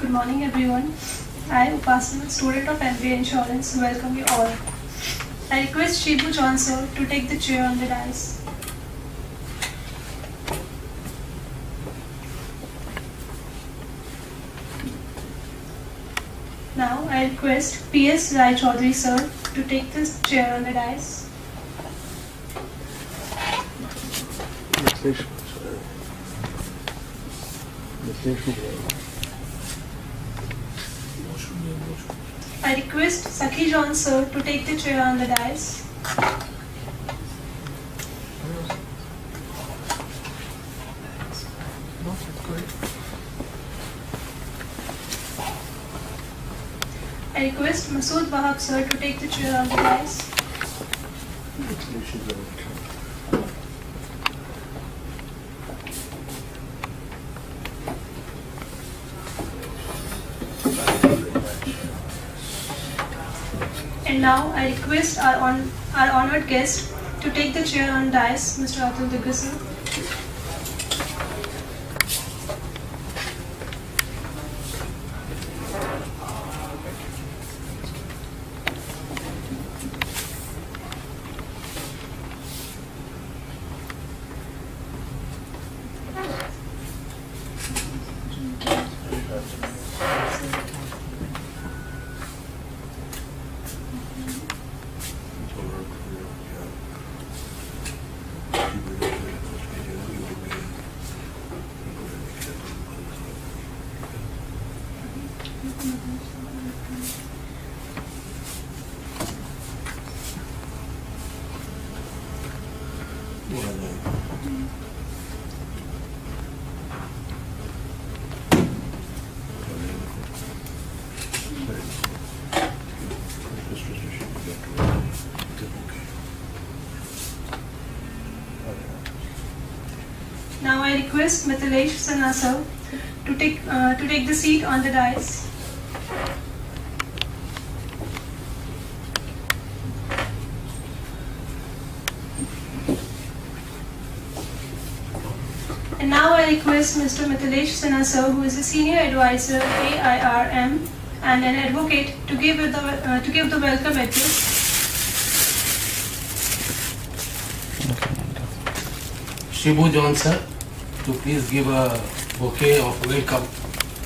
Good morning everyone. I, Upasana, student of MBA Insurance, welcome you all. I request Shibu John sir to take the chair on the dais. Now I request PS Rai Chaudhary sir to take this chair on the dais. I request Sakhi John sir to take the chair on the dais. I request Masood Wahab sir to take the chair on the dais. And now I request our honored guest to take the chair on dais, Mr. Atul Duggal sir. Now I request Mithilesh Sinha sir to take the seat on the dais. And now I request Mr. Mithilesh Sinha sir, who is a senior advisor AIRM and an advocate, to give the welcome address. Shibu John sir, to please give a bouquet of welcome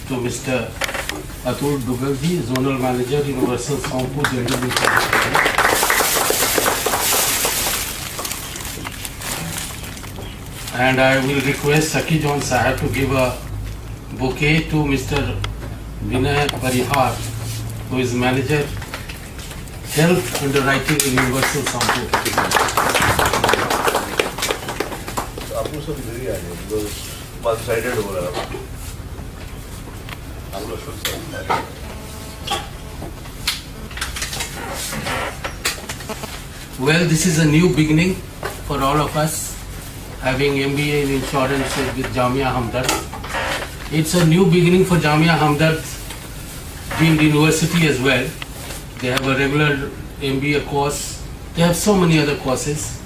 to Mr. Atul Duggal ji, Zonal Manager, Universal Sompur General Insurance Company. And I will request Sakhi John Sahab to give a bouquet to Mr. Vinay Parihar, who is Manager, Health Underwriting in Universal Sompur. सब इधर ही आ गए because one sided हो रहा है हम लोग Well, this is a new beginning for all of us, having MBA in insurance with Jamia Hamdard. It's a new beginning for Jamia Hamdard Deemed University as well. They have a regular MBA course. They have so many other courses,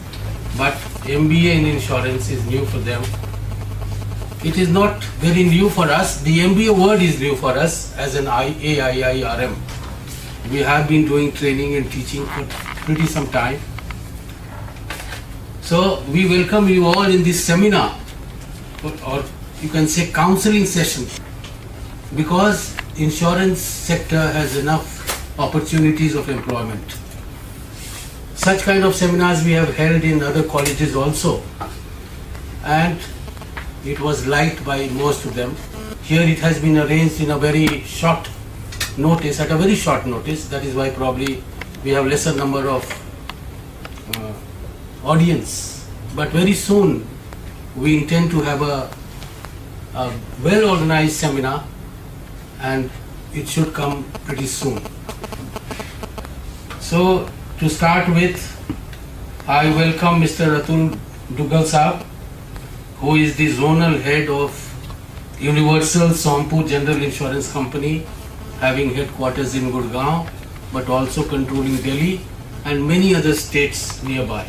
but MBA in insurance is new for them. It is not very new for us. The MBA word is new for us as an AIIRM. We have been doing training and teaching for pretty some time. So we welcome you all in this seminar, or you can say counseling session, because insurance sector has enough opportunities of employment. Such kind of seminars we have held in other colleges also, and it was liked by most of them. Here it has been arranged in a very short notice, at a very short notice. That is why probably we have lesser number of audience. But very soon we intend to have a well organized seminar, and it should come pretty soon. So to start with, I welcome Mr. Atul Duggal Sahab, who is the zonal head of Universal Sompur General Insurance Company, having headquarters in Gurgaon, but also controlling Delhi and many other states nearby.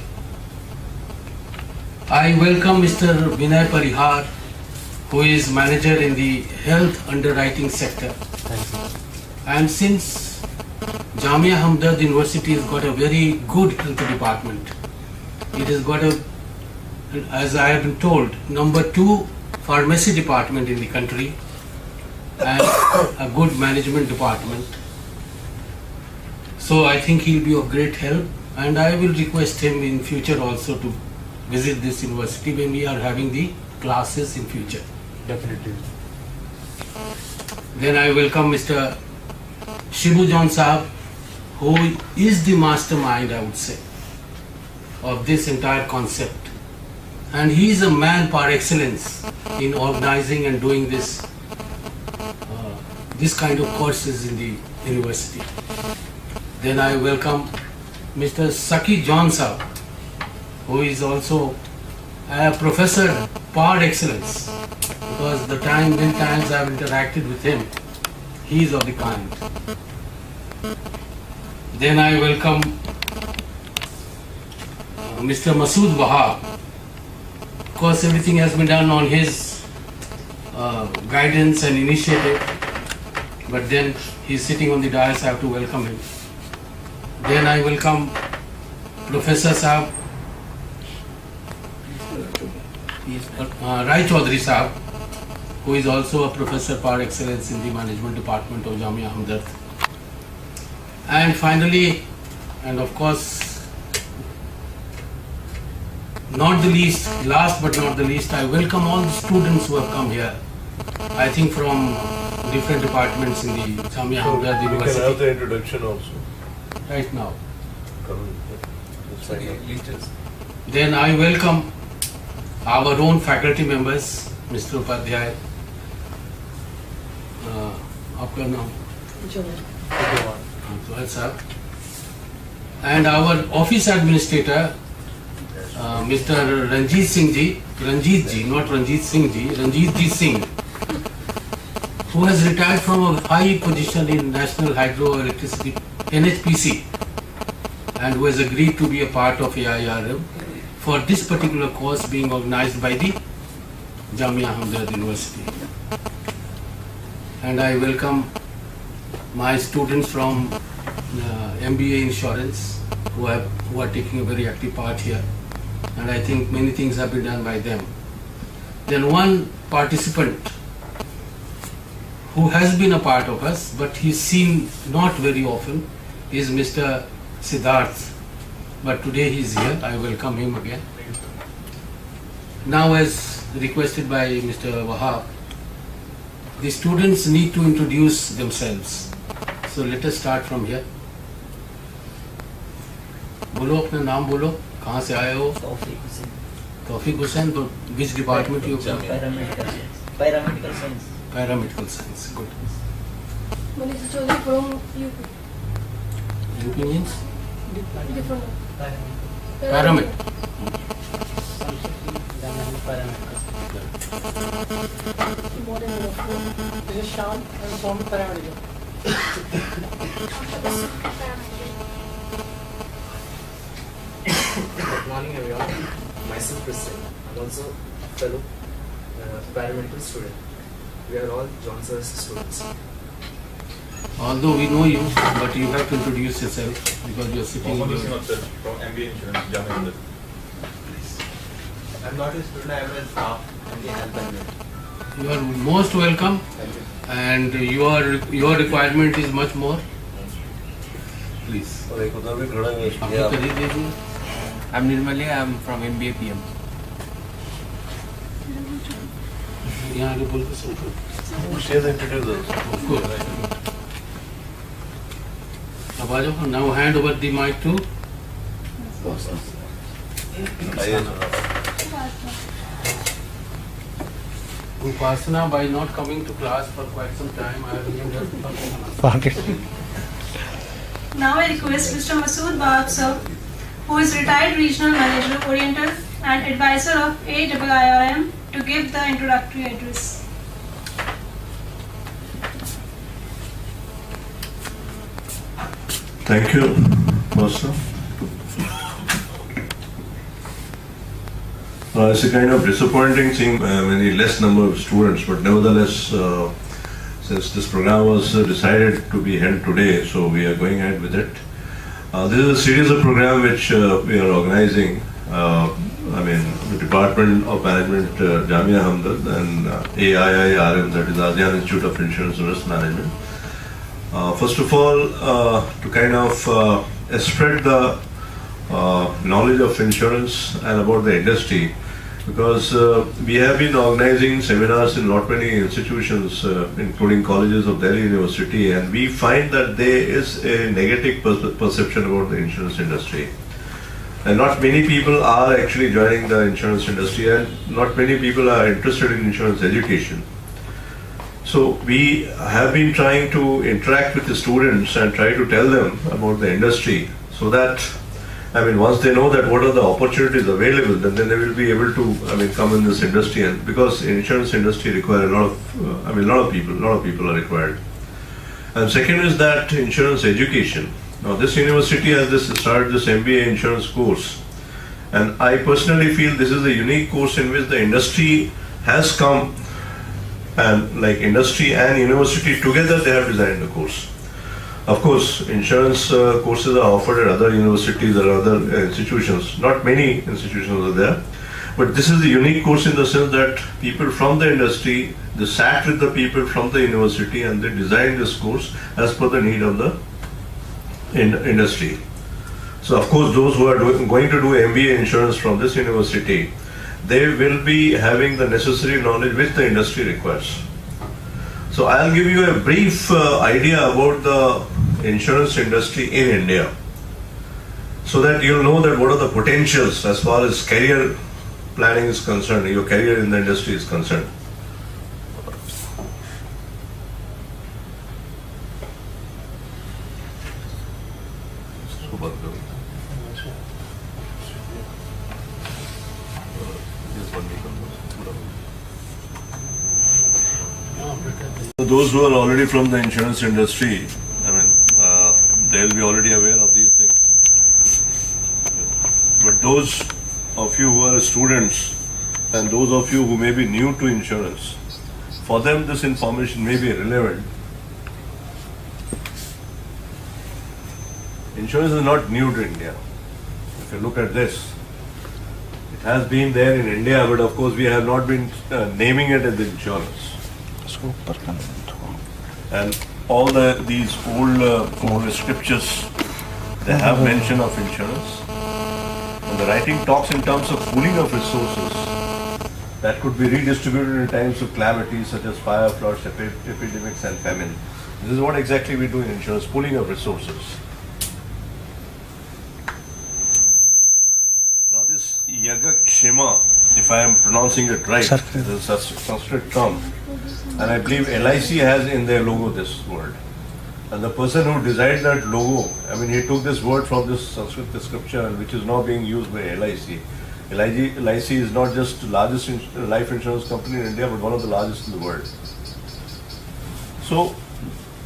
I welcome Mr. Vinay Parihar, who is manager in the health underwriting sector, And since Jamia Hamdard University has got a very good health department, it has got a, as I have been told, #2 pharmacy department in the country and a good management department. So I think he'll be of great help, and I will request him in future also to visit this university when we are having the classes in future. Definitely. Then I welcome Mr. Shibu John Saab, who is the mastermind, I would say, of this entire concept. And he is a man par excellence in organizing and doing this kind of courses in the university. Then I welcome Mr. Saki John Saab, who is also a professor par excellence, because many times I have interacted with him, he is of the kind. Then I welcome Mr. Masood Wahab. Of course, everything has been done on his guidance and initiative, but then he's sitting on the dais, I have to welcome him. Then I welcome Professor Saab, Rai Chaudhary Saab, who is also a professor par excellence in the management department of Jamia Hamdard. And finally, and of course, not the least, last but not the least, I welcome all the students who have come here. I think from different departments in the Jamia Hamdard You can have University the introduction also. right now. Let's find out. Then I welcome our own faculty members, Mr. Upadhyay. आपका नाम? Joel sir. And our office administrator, Mr. Ranjit Singh ji, not Ranjit Singh ji, Ranjit ji Singh, who has retired from a high position in National Hydroelectricity, NHPC, and who has agreed to be a part of AIRM for this particular course being organized by the Jamia Hamdard University. And I welcome my students from MBA Insurance who are taking a very active part here, and I think many things have been done by them. Then one participant who has been a part of us, but he's seen not very often, is Mr. Siddharth. But today he is here. I welcome him again. Now, as requested by Mr. Wahab, the students need to introduce themselves. So let us start from here. बोलो अपना नाम बोलो, कहाँ से आए हो? तौफीक हुसैन. तो which department you from? Paramedical science. Paramedical science. Good. Manisha Chaudhary from UP. UP means? Different. Paramedic. This is Shan, I'm from paramedical. Good morning everyone, myself Christian. I'm also a fellow paramedical student. We are all John Sir's students. Although we know you, but you have to introduce yourself because you are sitting Mohammad here. Hussain Afzal from MBA Insurance, Jamia Hamdard. I'm not a student, I am a staff and the help admin. You are most welcome, Thank you. and your requirement is much more. Please. और एक उधर भी खड़ा है आप Yeah. करिए दीजिए. I'm Nirmali, I'm from MBA PM. यहाँ आगे बोल के सुनो. She has introduced us. Of course. अब आ जाओ. Now hand over the mic to Upasana. By not coming to class for quite some time, I have named her Upasana. Now I request Mr. Masood Wahab sir, who is retired regional manager, Oriental, and advisor of AIIRM, to give the introductory address. Thank you, Master. It's a kind of disappointing seeing very less number of students, but nevertheless, since this program was decided to be held today, so we are going ahead with it. This is a series of programs which we are organizing. The Department of Management, Jamia Hamdard, and AIIRM, that is ASEAN Institute of Insurance and Risk Management. First of all, to kind of spread the knowledge of insurance and about the industry, because we have been organizing seminars in not many institutions, including colleges of Delhi University, and we find that there is a negative perception about the insurance industry. And not many people are actually joining the insurance industry, and not many people are interested in insurance education. So we have been trying to interact with the students and try to tell them about the industry, so that once they know that what are the opportunities available, then they will be able to come in this industry. And because insurance industry requires a lot of people are required. And second is that insurance education. Now this university has started this MBA insurance course, and I personally feel this is a unique course in which the industry has come, and like industry and university together they have designed the course. Of course, insurance courses are offered at other universities or other institutions. Not many institutions are there, but this is a unique course in the sense that people from the industry, they sat with the people from the university and they designed this course as per the need of the industry. So of course, those who are going to do MBA insurance from this university, they will be having the necessary knowledge which the industry requires. So I'll give you a brief idea about the insurance industry in India, so that you'll know that what are the potentials as far as career planning is concerned, your career in the industry is concerned. Those who are already from the insurance industry, they'll be already aware of these things. But those of you who are students and those of you who may be new to insurance, for them this information may be relevant. Insurance is not new to India. If you look at this, it has been there in India, but of course we have not been naming it as insurance. And all these old scriptures, they have mention of insurance. And the writing talks in terms of pooling of resources that could be redistributed in times of calamities such as fire, floods, epidemics and famine. This is what exactly we do in insurance, pooling of resources. Now this Yagak Shema, if I am pronouncing it right, is a Sanskrit term. And I believe LIC has in their logo this word. And the person who designed that logo, he took this word from this Sanskrit scripture, which is now being used by LIC. LIC is not just the largest life insurance company in India, but one of the largest in the world. So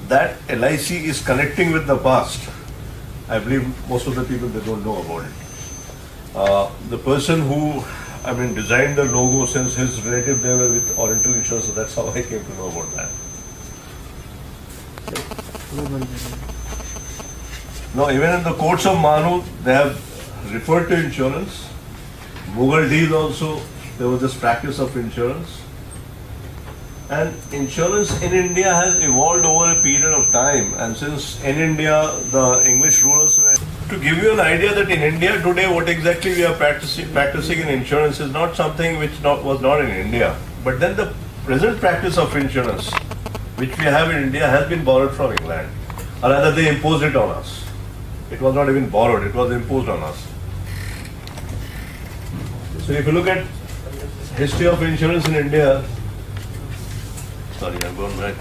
that LIC is connecting with the past. I believe most of the people, they don't know about it. The person who designed the logo, since his relative they were with Oriental Insurance, so that's how I came to know about that. Now, even in the courts of Manu, they have referred to insurance. Mughal deeds also, there was this practice of insurance. And insurance in India has evolved over a period of time. And since in India, the English rulers were... To give you an idea that in India today, what exactly we are practicing in insurance is not something which was not in India. But then the present practice of insurance, which we have in India, has been borrowed from England. Or rather, they imposed it on us. It was not even borrowed, it was imposed on us. So if you look at history of insurance in India, sorry, I'm going back.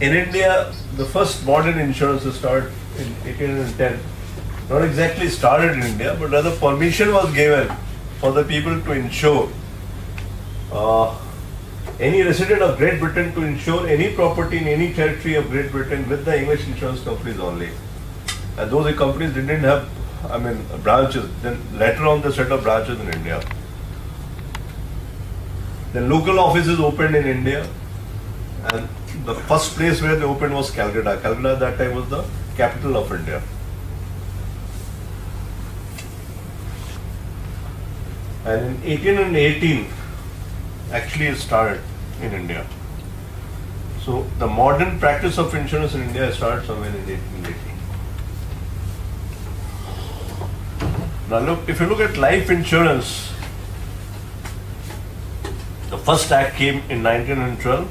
In India, the first modern insurance started in 1810. Not exactly started in India, but rather permission was given for the people to insure any resident of Great Britain to insure any property in any territory of Great Britain with the English insurance companies only. And those companies didn't have, branches. Then later on they set up branches in India. Then local offices opened in India, and the first place where they opened was Calcutta. Calcutta at that time was the capital of India. And in 1818, actually it started in India. So the modern practice of insurance in India started somewhere in 1818. Now look, if you look at life insurance, the first act came in 1912.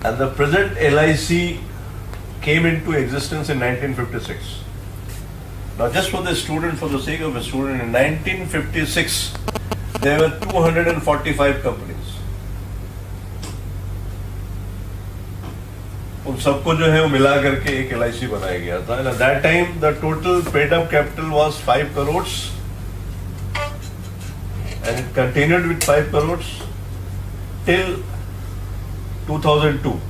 And the present LIC came into existence in 1956. Now just for the student, for the sake of a student, in 1956, there were 245 companies. उन सबको जो है वो मिला करके एक LIC बनाया गया था. And at that time, the total paid up capital was 5 crores. And it continued with 5 crores till 2002.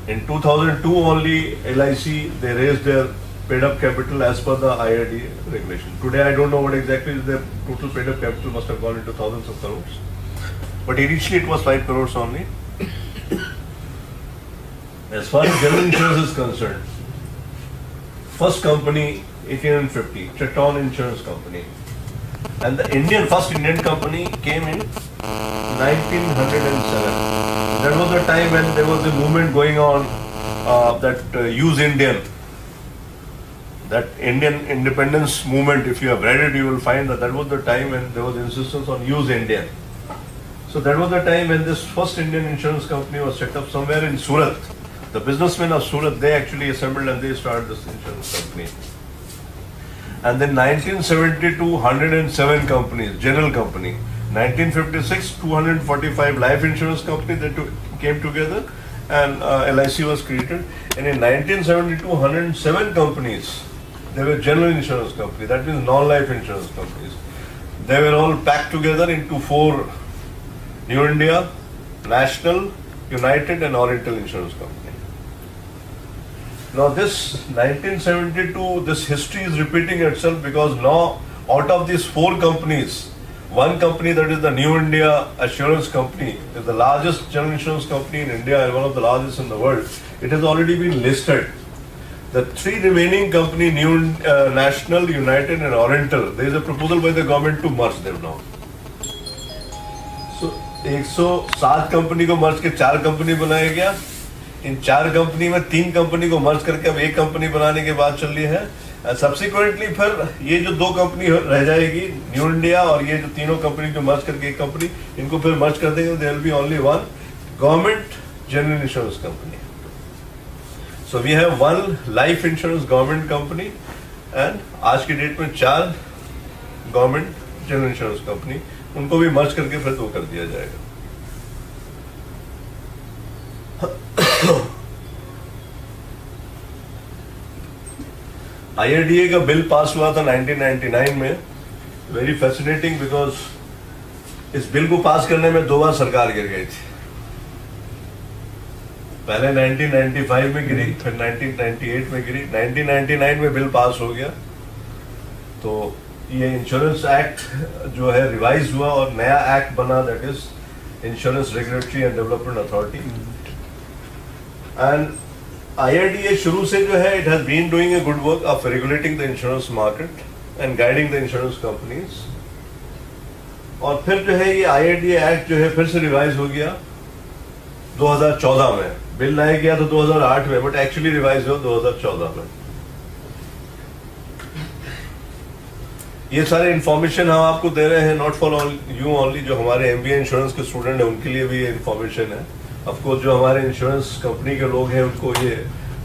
In 2002 only LIC, they raised their paid up capital as per the IRDA regulation. Today I don't know what exactly is their total paid up capital, must have gone into thousands of crores. But initially it was 5 crores only. As far as general insurance is concerned, first company 1850, Chaton Insurance Company. And the first Indian company came in 1907. That was the time when there was a movement going on that Use Indian. That Indian independence movement, if you have read it, you will find that was the time when there was insistence on Use Indian. So that was the time when this first Indian insurance company was set up somewhere in Surat. The businessmen of Surat, they actually assembled and they started this insurance company. And then 1972, 107 companies, general company. 1956, 245 life insurance companies that came together, and LIC was created. And in 1972, 107 companies, they were general insurance companies, that means non-life insurance companies. They were all packed together into 4: New India, National, United and Oriental Insurance Company. Now this 1972, this history is repeating itself because now out of these 4 companies, one company, that is the New India Assurance Company, is the largest general insurance company in India and one of the largest in the world. It has already been listed. The 3 remaining company, National, United and Oriental, there is a proposal by the government to merge them now. So 107 company को मर्ज के 4 company बनाया गया. इन 4 company में 3 company को मर्ज करके अब 1 company बनाने के बाद चल रही है. सब्सिक्वेंटली फिर ये जो 2 कंपनी रह जाएगी, न्यू इंडिया और ये जो तीनों कंपनी जो मर्ज करके 1 कंपनी, इनको फिर मर्ज कर देंगे. There will be only one government general insurance company. So we have 1 life insurance government company and आज की डेट में 4 गवर्नमेंट जनरल इंश्योरेंस कंपनी. उनको भी मर्ज करके फिर 2 कर दिया जाएगा. IRDA का बिल पास हुआ था 1999 में. वेरी फैसिनेटिंग बिकॉज इस बिल को पास करने में 2 बार सरकार गिर गई थी. पहले 1995 में गिरी, फिर 1998 में गिरी. 1999 में बिल पास हो गया तो ये इंश्योरेंस एक्ट जो है रिवाइज हुआ और नया एक्ट बना, that is insurance regulatory and development authority. And IRDA शुरू से जो है it has been doing a good work of regulating the insurance market and guiding the insurance companies. और फिर जो है ये IRDA एक्ट जो है फिर से रिवाइज हो गया 2014 में. बिल लाया गया तो 2008 में, बट एक्चुअली रिवाइज हुआ 2014 में. ये सारे इंफॉर्मेशन हम आपको दे रहे हैं नॉट फॉर यू ओनली, जो हमारे MBA इंश्योरेंस के स्टूडेंट हैं उनके लिए भी ये इंफॉर्मेशन है. ऑफकोर्स जो हमारे इंश्योरेंस कंपनी के लोग हैं उनको ये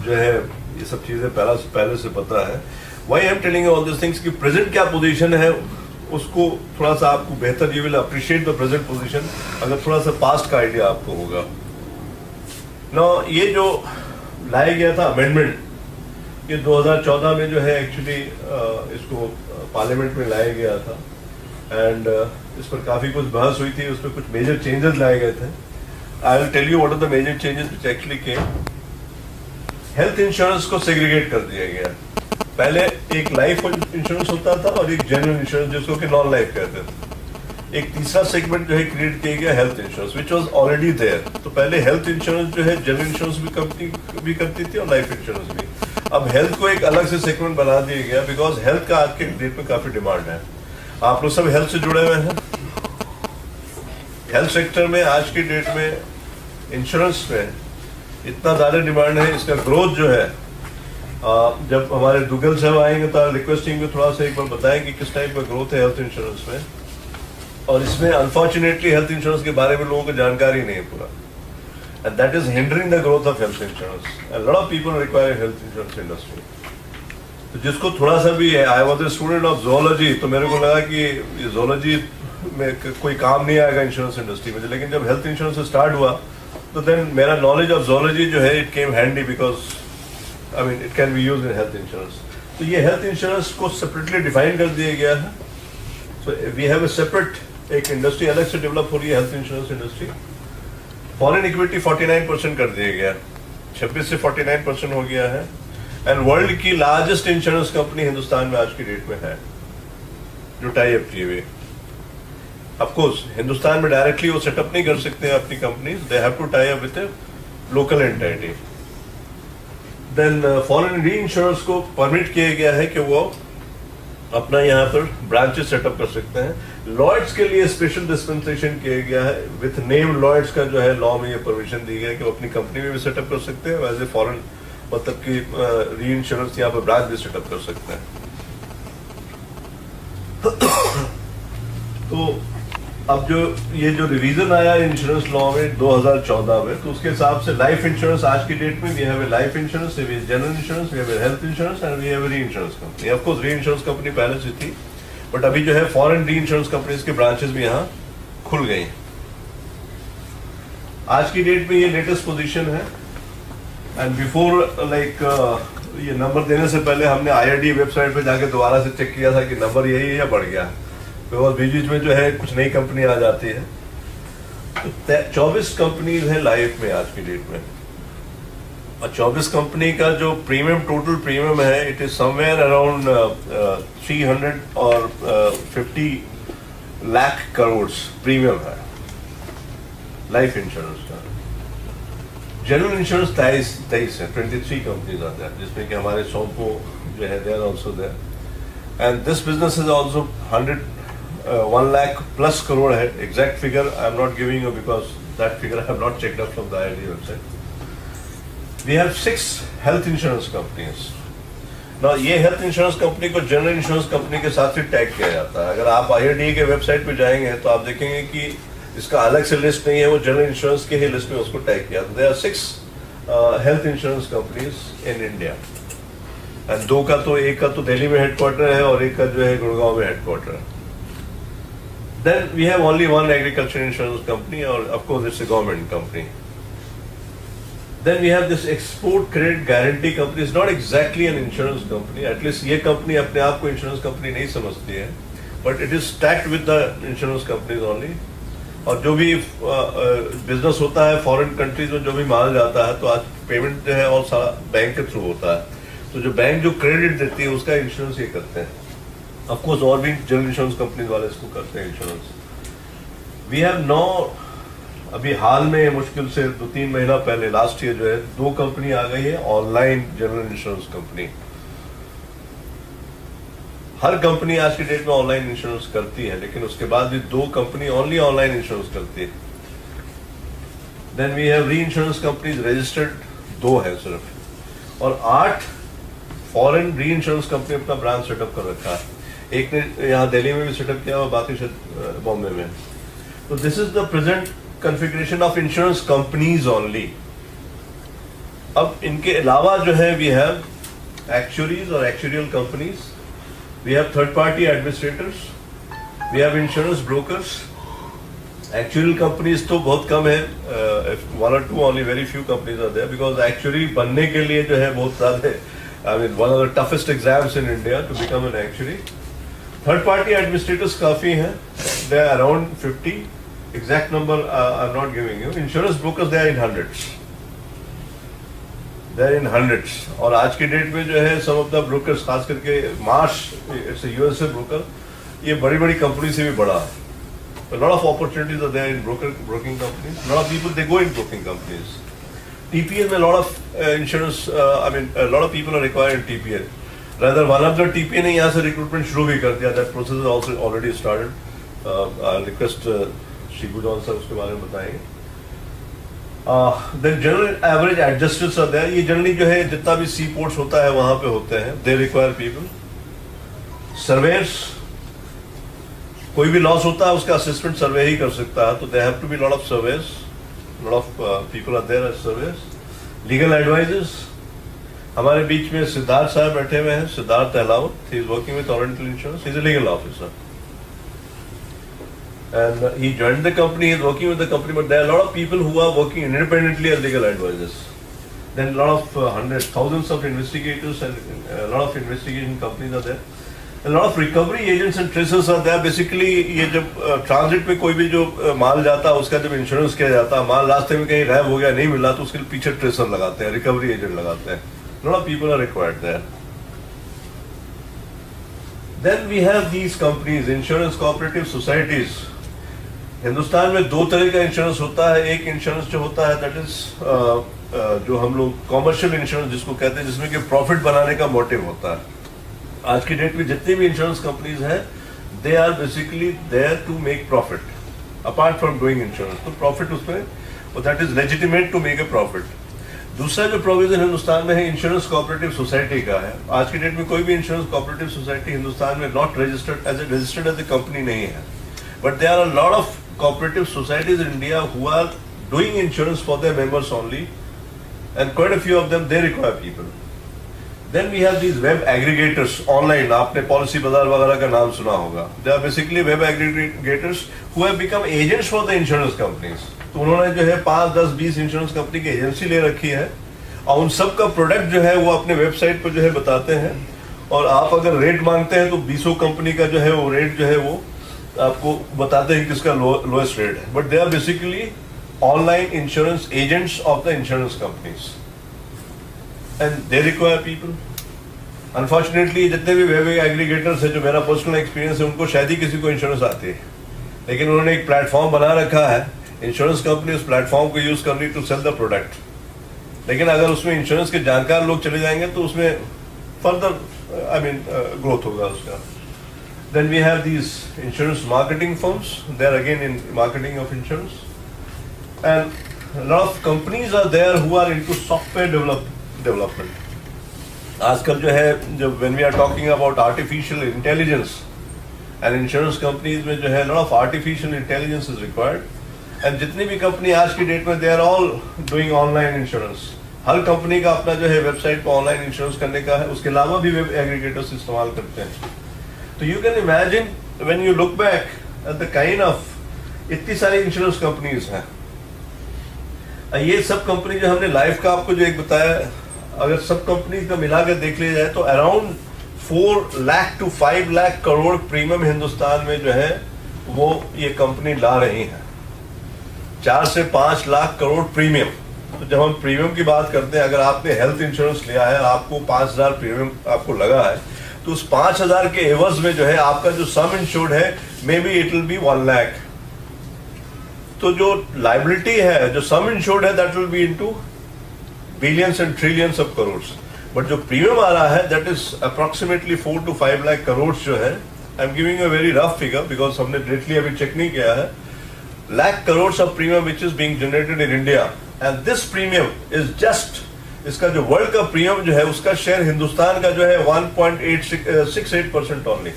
जो है ये सब चीज़ें पहले से पता है. Why I am telling all this things कि प्रेजेंट क्या पोजीशन है उसको थोड़ा सा आपको बेहतर, you will appreciate the present position अगर थोड़ा सा पास्ट का आइडिया आपको होगा. नो ये जो लाया गया था अमेंडमेंट, ये 2014 में जो है एक्चुअली इसको पार्लियामेंट में लाया गया था एंड इस पर काफ़ी कुछ बहस हुई थी. उस पर कुछ मेजर चेंजेस लाए गए थे. I will tell you what are the major changes which actually came. Health insurance को सेग्रीगेट कर दिया गया. पहले एक लाइफ इंश्योरेंस होता था और एक जनरल इंश्योरेंस जिसको कि नॉन लाइफ कहते थे। एक तीसरा सेगमेंट जो है क्रिएट किया गया health insurance which was already there. तो पहले हेल्थ इंश्योरेंस जो है जनरल इंश्योरेंस भी कंपनी भी करती थी और लाइफ इंश्योरेंस भी। अब हेल्थ को एक अलग से सेगमेंट बना दिया गया बिकॉज हेल्थ का आज के डेट में काफी डिमांड है। आप लोग सब हेल्थ से जुड़े हुए हैं। हेल्थ सेक्टर में आज की डेट में इंश्योरेंस में इतना ज्यादा डिमांड है, इसका ग्रोथ जो है जब हमारे दुग्गल साहब आएंगे तो रिक्वेस्टिंग में थोड़ा सा एक बार बताएं कि किस टाइप का ग्रोथ है हेल्थ इंश्योरेंस में। और इसमें अनफॉर्चुनेटली हेल्थ इंश्योरेंस के बारे में लोगों को जानकारी नहीं है पूरा, and that is hindering the growth of health insurance. A lot of people require health insurance industry. तो जिसको थोड़ा सा भी है, I was a student of zoology, तो मेरे को लगा कि ये zoology में कोई काम नहीं आएगा इंश्योरेंस इंडस्ट्री में, लेकिन जब हेल्थ इंश्योरेंस से स्टार्ट हुआ तो देन मेरा नॉलेज ऑफ zoology जो है it came handy because I mean it can be used in health insurance. तो ये हेल्थ इंश्योरेंस को सेपरेटली डिफाइन कर दिया गया है। So we have a separate एक इंडस्ट्री अलग से डेवलप हो रही है health insurance industry. Foreign equity 49% कर दिया गया, 26 से 49% हो गया है। एंड वर्ल्ड की लार्जेस्ट इंश्योरेंस कंपनी हिंदुस्तान में आज की डेट में है जो टाई अप किए हुए। ऑफ कोर्स हिंदुस्तान में डायरेक्टली वो सेटअप नहीं कर सकते हैं अपनी company, they have to tie up with a local entity. Then foreign reinsurance को परमिट किया गया है कि वो अपना यहाँ पर ब्रांचेस सेटअप कर सकते हैं। लॉयड्स के लिए स्पेशल डिस्पेंसेशन किया गया है विथ नेम लॉयड्स का जो है लॉ में ये परमिशन दी गया है कि वो अपनी कंपनी में भी सेटअप कर सकते हैं, वैसे फॉरेन मतलब कि री इंश्योरेंस यहाँ पर ब्रांच भी सेटअप कर सकते हैं। तो अब जो ये जो रिवीजन आया इंश्योरेंस लॉ में 2014 में, तो उसके हिसाब से लाइफ इंश्योरेंस आज की डेट में we have a life insurance, we have general insurance, we have a health insurance and we have a reinsurance company. Of course reinsurance company पहले से थी बट अभी जो है फॉरेन री इंश्योरेंस कंपनीज के branches भी यहाँ खुल गई। आज की डेट में ये लेटेस्ट पोजीशन है। एंड बिफोर लाइक ये नंबर देने से पहले हमने IRD वेबसाइट पे जाके दोबारा से चेक किया था कि नंबर यही है या बढ़ गया, बिकॉज बीच में जो है कुछ नई कंपनी आ जाती है। तो 24 कंपनीज है लाइफ में आज की डेट में, और 24 कंपनी का जो प्रीमियम टोटल प्रीमियम है इट इज समवेयर अराउंड 300 और 50 लाख करोड़ प्रीमियम है लाइफ इंश्योरेंस का। जनरल इंश्योरेंस 23 है, 23 कंपनीज आते हैं जिसमें कि हमारे सोम्पो जो है they are also there. And this business is also 1 lakh plus crore है। Exact figure I am not giving you because that figure I have not checked up from the IRD website. We have 6 health insurance companies. ना ये health insurance company को general insurance company के साथ ही tag किया जाता है। अगर आप IRD के वेबसाइट पे जाएंगे तो आप देखेंगे कि इसका अलग से लिस्ट नहीं है, वो जनरल इंश्योरेंस के ही लिस्ट में उसको टैग किया। There are 6 health insurance companies in India and 2 का तो एक का तो दिल्ली में हेडक्वार्टर है और एक का जो है गुड़गांव में हेडक्वार्टर है। Then we have only one agriculture insurance company, or of course it's a government company. Then we have this export credit guarantee company. It's not exactly an insurance company. At least ये company अपने आप को insurance company नहीं समझती है, but it is stacked with the insurance companies only. और जो भी बिजनेस होता है फॉरेन कंट्रीज में जो भी माल जाता है तो आज पेमेंट जो है और सारा बैंक के थ्रू होता है। तो जो बैंक जो क्रेडिट देती है उसका इंश्योरेंस ये करते हैं। ऑफ कोर्स और भी जनरल इंश्योरेंस कंपनीज वाले इसको करते हैं इंश्योरेंस। वी हैव नो अभी हाल में मुश्किल से 2-3 महीना पहले लास्ट ईयर जो है 2 कंपनी आ गई है ऑनलाइन जनरल इंश्योरेंस कंपनी। हर कंपनी आज की डेट में ऑनलाइन इंश्योरेंस करती है, लेकिन उसके बाद भी 2 कंपनी ओनली ऑनलाइन इंश्योरेंस करती है। देन वी हैव री इंश्योरेंस कंपनीज रजिस्टर्ड 2 है सिर्फ, और 8 फॉरेन री इंश्योरेंस कंपनी अपना ब्रांच सेटअप कर रखा है। एक ने यहाँ दिल्ली में भी सेटअप किया और बाकी शायद बॉम्बे में। तो this is the present configuration of insurance companies only. अब इनके अलावा जो है वी हैव एक्चुअरीज और actuarial companies, we have third party administrators, we have insurance brokers. Actual companies तो बहुत कम है, 1 or 2 only, very few companies are there, because actually बनने के लिए जो है बहुत ज्यादा I mean, one of the toughest exams in India to become an actuary. Third party administrators काफी हैं, they are around 50. Exact number I'm not giving you. Insurance brokers they are in hundreds. There in hundreds, और आज की date में जो है सम of the brokers, खास करके मार्श, इट्स यूएसए ब्रोकर, ये बड़ी बड़ी कंपनी से भी बड़ा है. A lot of opportunities are there in broking companies. A lot of people, they go in broking companies. TPN में a lot of insurance, a lot of people are required in TPN. Rather, one of the TPN ने यहाँ से recruitment शुरू भी कर दिया. That process is also already started. I'll request Shibu John sir उसके बारे में बताएंगे. Then general average adjusters are there. ये generally जो है जितना भी seaports होता है वहाँ पे होते हैं. They require people. Surveyors, कोई भी लॉस होता है उसका असिस्टेंट सर्वे ही कर सकता है, तो they have to be lot of surveyors, lot of people are there as surveyors. Legal advisers, हमारे बीच में सिद्धार्थ साहब बैठे हुए हैं, Siddharth Ahlawat, he is working with oriental insurance, he is a legal officer and he joined the company, he is working with the company, but there are lot of people who are working independently as legal advisers. Then lot of hundreds, thousands of investigators and lot of investigation companies are there. A lot of recovery agents and tracers are there. Basically, ये जब transit में कोई भी जो माल जाता है उसका जब इंश्योरेंस किया जाता है, माल रास्ते में कहीं गायब हो गया, नहीं मिला, तो उसके पीछे ट्रेसर लगाते हैं, रिकवरी एजेंट लगाते हैं. lot of people are required there. Then we have these companies, insurance cooperative societies. Hindustan में दो तरह का इंश्योरेंस होता है. एक इंश्योरेंस जो होता है दैट इज जो हम लोग कॉमर्शियल इंश्योरेंस जिसको कहते हैं, जिसमें कि प्रॉफिट बनाने का मोटिव होता है. आज की डेट में जितनी भी इंश्योरेंस कंपनीज हैं, they are basically there to make profit apart from doing insurance. तो प्रॉफिट उसमें, और that is legitimate to make a profit. दूसरा जो प्रोविजन हिंदुस्तान में है इंश्योरेंस कोऑपरेटिव सोसाइटी का है. आज की डेट में कोई भी इंश्योरेंस कोऑपरेटिव सोसाइटी हिंदुस्तान में not registered as a company नहीं है, but there are lot of cooperative societies in India who are doing insurance for their members only, and quite a few of them they require people. Then we have these web aggregators online. आपने policy बाजार वगैरह का नाम सुना होगा. They are basically web aggregators who have become agents for the insurance companies. तो उन्होंने जो है 5, 10, 20 इंश्योरेंस कंपनी की एजेंसी ले रखी है और उन सब का प्रोडक्ट जो है वो अपने वेबसाइट पर जो है बताते हैं, और आप अगर रेट मांगते हैं तो 20 कंपनी का जो है वो रेट जो है वो आपको बताते हैं किसका लोएस्ट रेट है. But they are basically online insurance agents of the insurance companies and they require people. Unfortunately जितने भी वेब एग्रीगेटर्स है, जो मेरा पर्सनल एक्सपीरियंस है, उनको शायद ही किसी को इंश्योरेंस आती है, लेकिन उन्होंने एक प्लेटफॉर्म बना रखा है. इंश्योरेंस कंपनी उस प्लेटफॉर्म को यूज कर रही टू सेल द प्रोडक्ट. लेकिन अगर उसमें इंश्योरेंस के जानकार लोग चले जाएंगे तो उसमें फर्दर ग्रोथ होगा उसका. Then we have these insurance marketing firms. They are again in marketing of insurance, and a lot of companies are there who are into software development. आजकल जो है, जब when we are talking about artificial intelligence, and insurance companies में जो है lot of artificial intelligence is required. And जितनी भी company आज की डेट में they are all doing online insurance. Her company का अपना जो है वेबसाइट पर ऑनलाइन इंश्योरेंस करने का है. उसके अलावा भी वेब एग्रीगेटर्स इस्तेमाल करते हैं. So you can imagine when you look back at the kind of इतनी सारी इंश्योरेंस कंपनीज हैं. ये सब कंपनी जो हमने लाइफ का आपको जो एक बताया, अगर सब कंपनी का मिला कर देख लिया जाए तो around 4 lakh to 5 lakh crore premium Hindustan में जो है वो ये कंपनी ला रही है. 4 से 5 लाख करोड़ प्रीमियम. तो जब हम प्रीमियम की बात करते हैं, अगर आपने हेल्थ इंश्योरेंस लिया है, आपको 5,000 प्रीमियम आपको लगा है, तो उस 5,000 के एवज में जो है आपका जो सम इंश्योर्ड है, may be it will be 1 lakh. तो जो लाइबिलिटी है, जो सम इंश्योर्ड है, that will be into billions and trillions of crore. But जो प्रीमियम आ रहा है that is approximately 4 to 5 lakh crore जो है. I am giving a very rough figure because हमने डायरेक्टली अभी चेक नहीं किया है. Lakh crore of premium which is being generated in India, and this premium is just, इसका जो वर्ल्ड का प्रीमियम जो है उसका शेयर हिंदुस्तान का जो है 1.68% ओनली.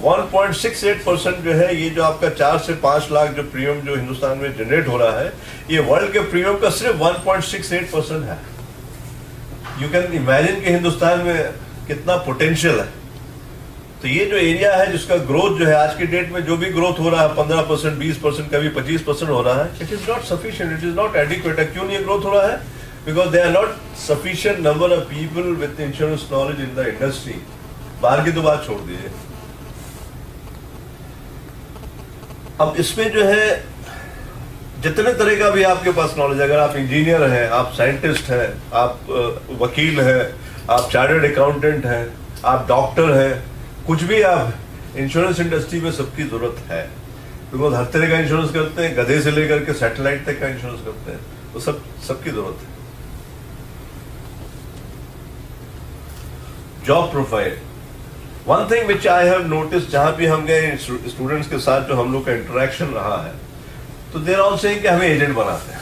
1.68% जो है ये जो आपका 4 से 5 लाख जो प्रीमियम जो हिंदुस्तान में जनरेट हो रहा है, ये वर्ल्ड के प्रीमियम का सिर्फ 1.68% है. यू कैन इमेजिन कि हिंदुस्तान में कितना पोटेंशियल है. तो ये जो एरिया है जिसका ग्रोथ जो है आज की डेट में जो भी ग्रोथ हो रहा है 15%, 20%, कभी 25% हो रहा है, it is not sufficient, it is not adequate. क्यों नहीं ग्रोथ हो रहा है? Because there are not sufficient number of people with insurance knowledge in the industry. बाहर की तो बात छोड़ दीजिए. अब इसमें जो है जितने तरह का भी आपके पास नॉलेज, अगर आप इंजीनियर हैं, आप साइंटिस्ट हैं, आप वकील हैं, आप चार्टर्ड अकाउंटेंट हैं, आप डॉक्टर हैं, कुछ भी आप, इंश्योरेंस इंडस्ट्री में सबकी जरूरत है। बिकॉज हर तरह का इंश्योरेंस करते हैं, गधे से लेकर के सैटेलाइट तक का इंश्योरेंस करते हैं, तो सबकी जरूरत है। Job profile, one thing which I have notice, जहां भी हम गए स्टूडेंट्स के साथ जो हम लोग का इंटरेक्शन रहा है, तो देर ऑल से कि हमें एजेंट बनाते हैं।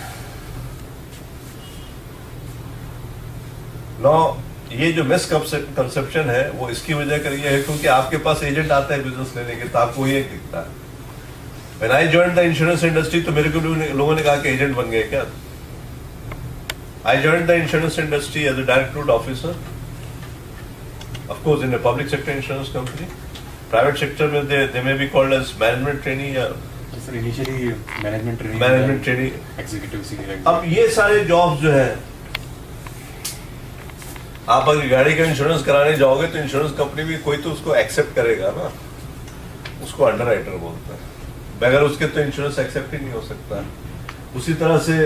नो, ये जो मिसकंसेप्शन है वो इसकी वजह कर ये है क्योंकि आपके पास एजेंट आता है बिजनेस लेने के, तो आपको ये दिखता है। When I joined the insurance industry, तो मेरे को लोगों ने कहा कि एजेंट बन गए क्या? I joined the insurance industry as a direct route officer, of course in a public sector insurance company. Private sector में they may be called as management trainee या Sir, initially management training. management trainee. Executive senior. अब ये सारे jobs जो है, आप अगर गाड़ी का इंश्योरेंस कराने जाओगे तो इंश्योरेंस कंपनी भी कोई तो उसको एक्सेप्ट करेगा ना, उसको अंडरराइटर बोलते हैं, बगैर उसके तो इंश्योरेंस एक्सेप्ट ही नहीं हो सकता। उसी तरह से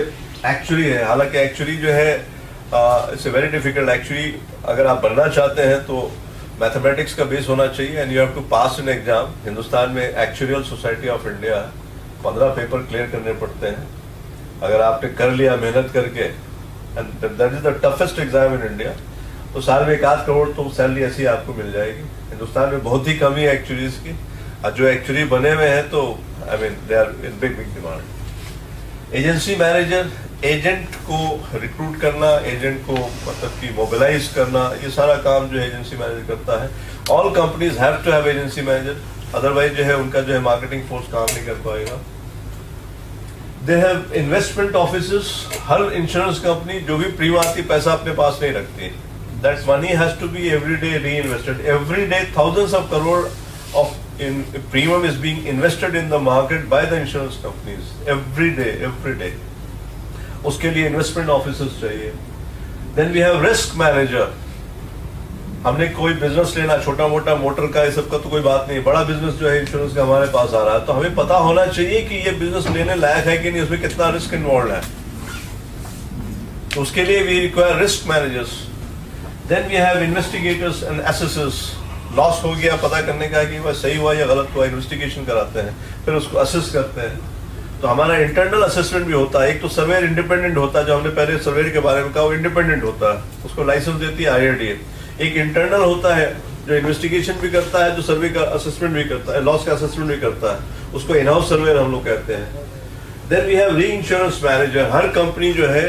एक्चुअली है, हालांकि एक्चुअली जो है इट्स वेरी डिफिकल्ट। एक्चुअली अगर आप बनना चाहते हैं तो मैथमेटिक्स का बेस होना चाहिए and you have to pass an exam. Hindustan में actuarial society of India 15 paper clear करने पड़ते हैं। अगर आपने कर लिया मेहनत करके, and that is the toughest exam in India, तो साल में 1 करोड़ तो सैलरी ऐसी आपको मिल जाएगी। हिंदुस्तान में बहुत ही कमी है एक्चुअरीज की, और जो एक्चुअली बने हुए हैं तो I mean they are in big demand. Agency manager, agent को रिक्रूट करना, एजेंट को मतलब कि मोबिलाइज करना, ये सारा काम जो है एजेंसी मैनेजर करता है। All companies have to have agency manager, otherwise जो है उनका जो है मार्केटिंग फोर्स काम नहीं कर पाएगा। दे हैव इन्वेस्टमेंट ऑफिसेस, हर इंश्योरेंस कंपनी जो भी प्रीमियम आती पैसा अपने पास नहीं रखती, that money has to be every day reinvested. Every day thousands of crore of in premium is being invested in the market by the insurance companies every day. उसके लिए इन्वेस्टमेंट ऑफिसर्स चाहिए। Then we have risk manager. हमने कोई business लेना, छोटा मोटा motor का, ये सब का तो कोई बात नहीं, बड़ा बिजनेस जो है इंश्योरेंस का हमारे पास आ रहा है, तो हमें पता होना चाहिए कि ये बिजनेस लेने लायक है कि नहीं, उसमें कितना रिस्क इन्वॉल्व है, तो उसके लिए we require risk managers. Then we have investigators and assessors. Loss हो गया पता करने का कि वह सही हुआ या गलत हुआ, इन्वेस्टिगेशन कराते हैं, फिर उसको असेस करते हैं। तो हमारा इंटरनल असेसमेंट भी होता है। एक तो सर्वेयर इंडिपेंडेंट होता है, जो हमने पहले सर्वेयर के बारे में कहा, वो इंडिपेंडेंट होता है, उसको लाइसेंस देती है IRDA। एक इंटरनल होता है जो इन्वेस्टिगेशन भी करता है, जो सर्वे का असेसमेंट भी करता है, लॉस का असेसमेंट भी करता है, उसको इन हाउस सर्वेयर हम लोग कहते हैं। देन वी हैव री इंश्योरेंस मैनेजर। हर कंपनी जो है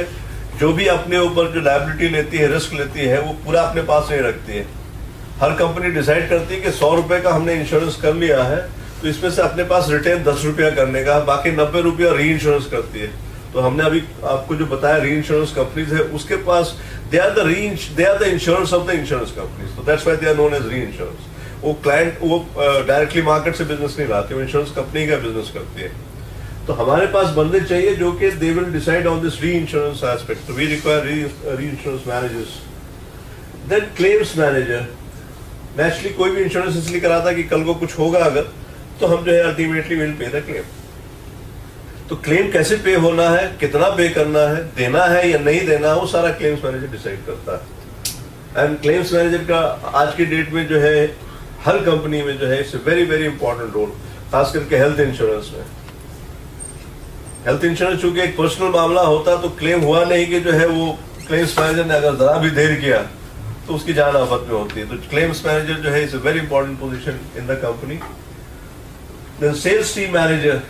जो भी अपने ऊपर जो लायबिलिटी लेती है, रिस्क लेती है, वो पूरा अपने पास नहीं रखती है। हर कंपनी डिसाइड करती है कि 100 रुपए का हमने इंश्योरेंस कर लिया है, तो इसमें से अपने पास रिटेन 10 रुपया करने का, बाकी 90 रुपया री इंश्योरेंस करती है। तो हमने अभी आपको जो बताया री इंश्योरेंस कंपनीज है, उसके पास they are the insurance of the insurance companies, तो that's why they are known as reinsurance. वो क्लाइंट वो डायरेक्टली मार्केट से बिजनेस नहीं लाते, वो इंश्योरेंस कंपनी का बिजनेस करती है। तो हमारे पास बंदे चाहिए जो कि they will decide on this reinsurance aspect, तो we require reinsurance managers. Then claims manager. Naturally कोई भी इंश्योरेंस इसलिए कराता है कि कल को कुछ होगा अगर, तो हम जो है ultimately will pay the claim. तो क्लेम कैसे पे होना है, कितना पे करना है, देना है या नहीं देना है, वो सारा क्लेम्स मैनेजर डिसाइड करता है। एंड क्लेम्स मैनेजर का आज की डेट में जो है हर कंपनी में जो है it's very very important role, खास करके हेल्थ इंश्योरेंस में। हेल्थ इंश्योरेंस चूंकि एक पर्सनल मामला होता, तो क्लेम हुआ नहीं कि जो है वो क्लेम्स मैनेजर ने अगर जरा भी देर किया तो उसकी जान आफत में होती है। तो क्लेम्स मैनेजर जो है is a very important position in the company. Then sales team manager,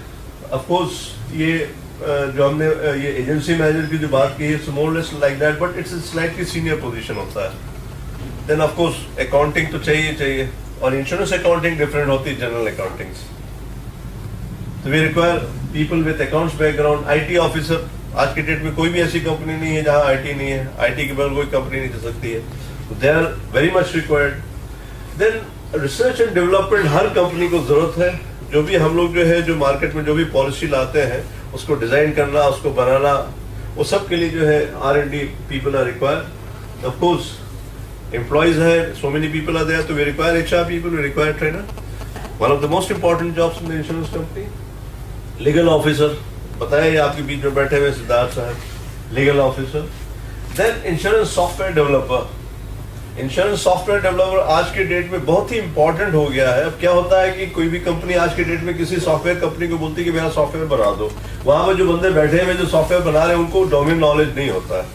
of course ये जो हमने ये एजेंसी मैनेजर की जो बात की है, more less like that, but it's slightly senior position होता है। देन ऑफ कोर्स अकाउंटिंग तो चाहिए, और इंश्योरेंस अकाउंटिंग डिफरेंट होती है जनरल अकाउंटिंग से। तो we require people with accounts background. IT officer, आज की डेट में कोई भी ऐसी कंपनी नहीं है जहां IT नहीं है, IT के बगैर कोई कंपनी नहीं चल सकती है, they are very much required. Then research and development, her company को जरूरत है। जो भी हम लोग जो है जो मार्केट में जो भी पॉलिसी लाते हैं, उसको डिजाइन करना, उसको बनाना, वो सब के लिए जो है R&D people are required. Of course, employees है, so many people are there, तो we require HR people, we require trainer. One of the most important jobs in the insurance company. Legal officer, पता है ये आपके बीच में बैठे हुए सिद्धार्थ साहब, legal officer. Then insurance software developer. Insurance software developer आज के डेट में बहुत ही इंपॉर्टेंट हो गया है। अब क्या होता है कि कोई भी कंपनी आज के डेट में किसी सॉफ्टवेयर कंपनी को बोलती है कि मेरा सॉफ्टवेयर बना दो, वहां पर जो बंदे बैठे हुए जो सॉफ्टवेयर बना रहे हैं उनको डोमेन नॉलेज नहीं होता है।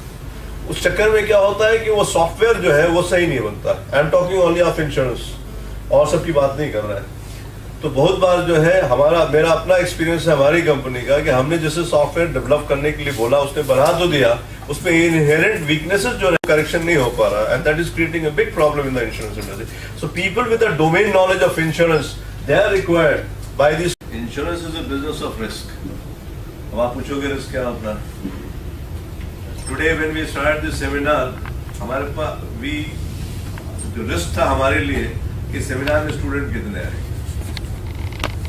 उस चक्कर में क्या होता है कि वो सॉफ्टवेयर जो है वो सही नहीं बनता। I am talking only of insurance, और सबकी बात नहीं कर रहा है। तो बहुत बार जो है मेरा अपना एक्सपीरियंस है हमारी कंपनी का कि हमने जैसे सॉफ्टवेयर डेवलप करने के लिए बोला, उसने बना तो दिया, उसमें इनहेरेंट वीकनेसेस जो है करेक्शन नहीं हो पा रहा, and that is creating a big problem in the insurance industry. So people with the domain knowledge of insurance, they are required by this. Insurance is a business of risk. अब आप पूछोगे risk क्या होता है? Today when we start this seminar, हमारे पास जो risk था हमारे लिए कि सेमिनार में स्टूडेंट कितने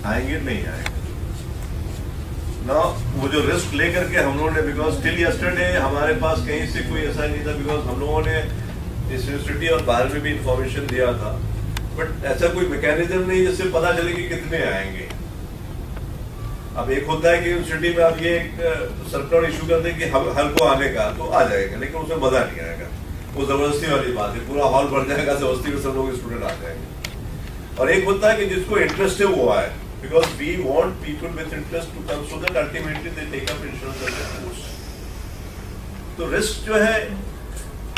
आएंगे नहीं आएंगे ना। वो जो रिस्क लेकर के हम लोगों ने, बिकॉज टिल यस्टरडे हमारे पास कहीं से कोई ऐसा नहीं था, बिकॉज हम लोगों ने इस यूनिवर्सिटी और बाहर में भी इंफॉर्मेशन दिया था, बट ऐसा कोई मैकेनिज्म नहीं जिससे पता चले कि कितने आएंगे। अब एक होता है कि यूनिवर्सिटी में आप ये सर्कुलर इशू कर दें कि हर को आने का, तो आ जाएगा, लेकिन उसमें मजा नहीं आएगा। वो जबरदस्ती वाली बात है, पूरा हॉल भर जाएगा, जबरदस्ती में सब लोग स्टूडेंट आ जाएंगे। और एक होता है कि जिसको इंटरेस्ट है वो आए, because we want people with interest to come so that ultimately they take up insurance as a course. तो रिस्क जो है,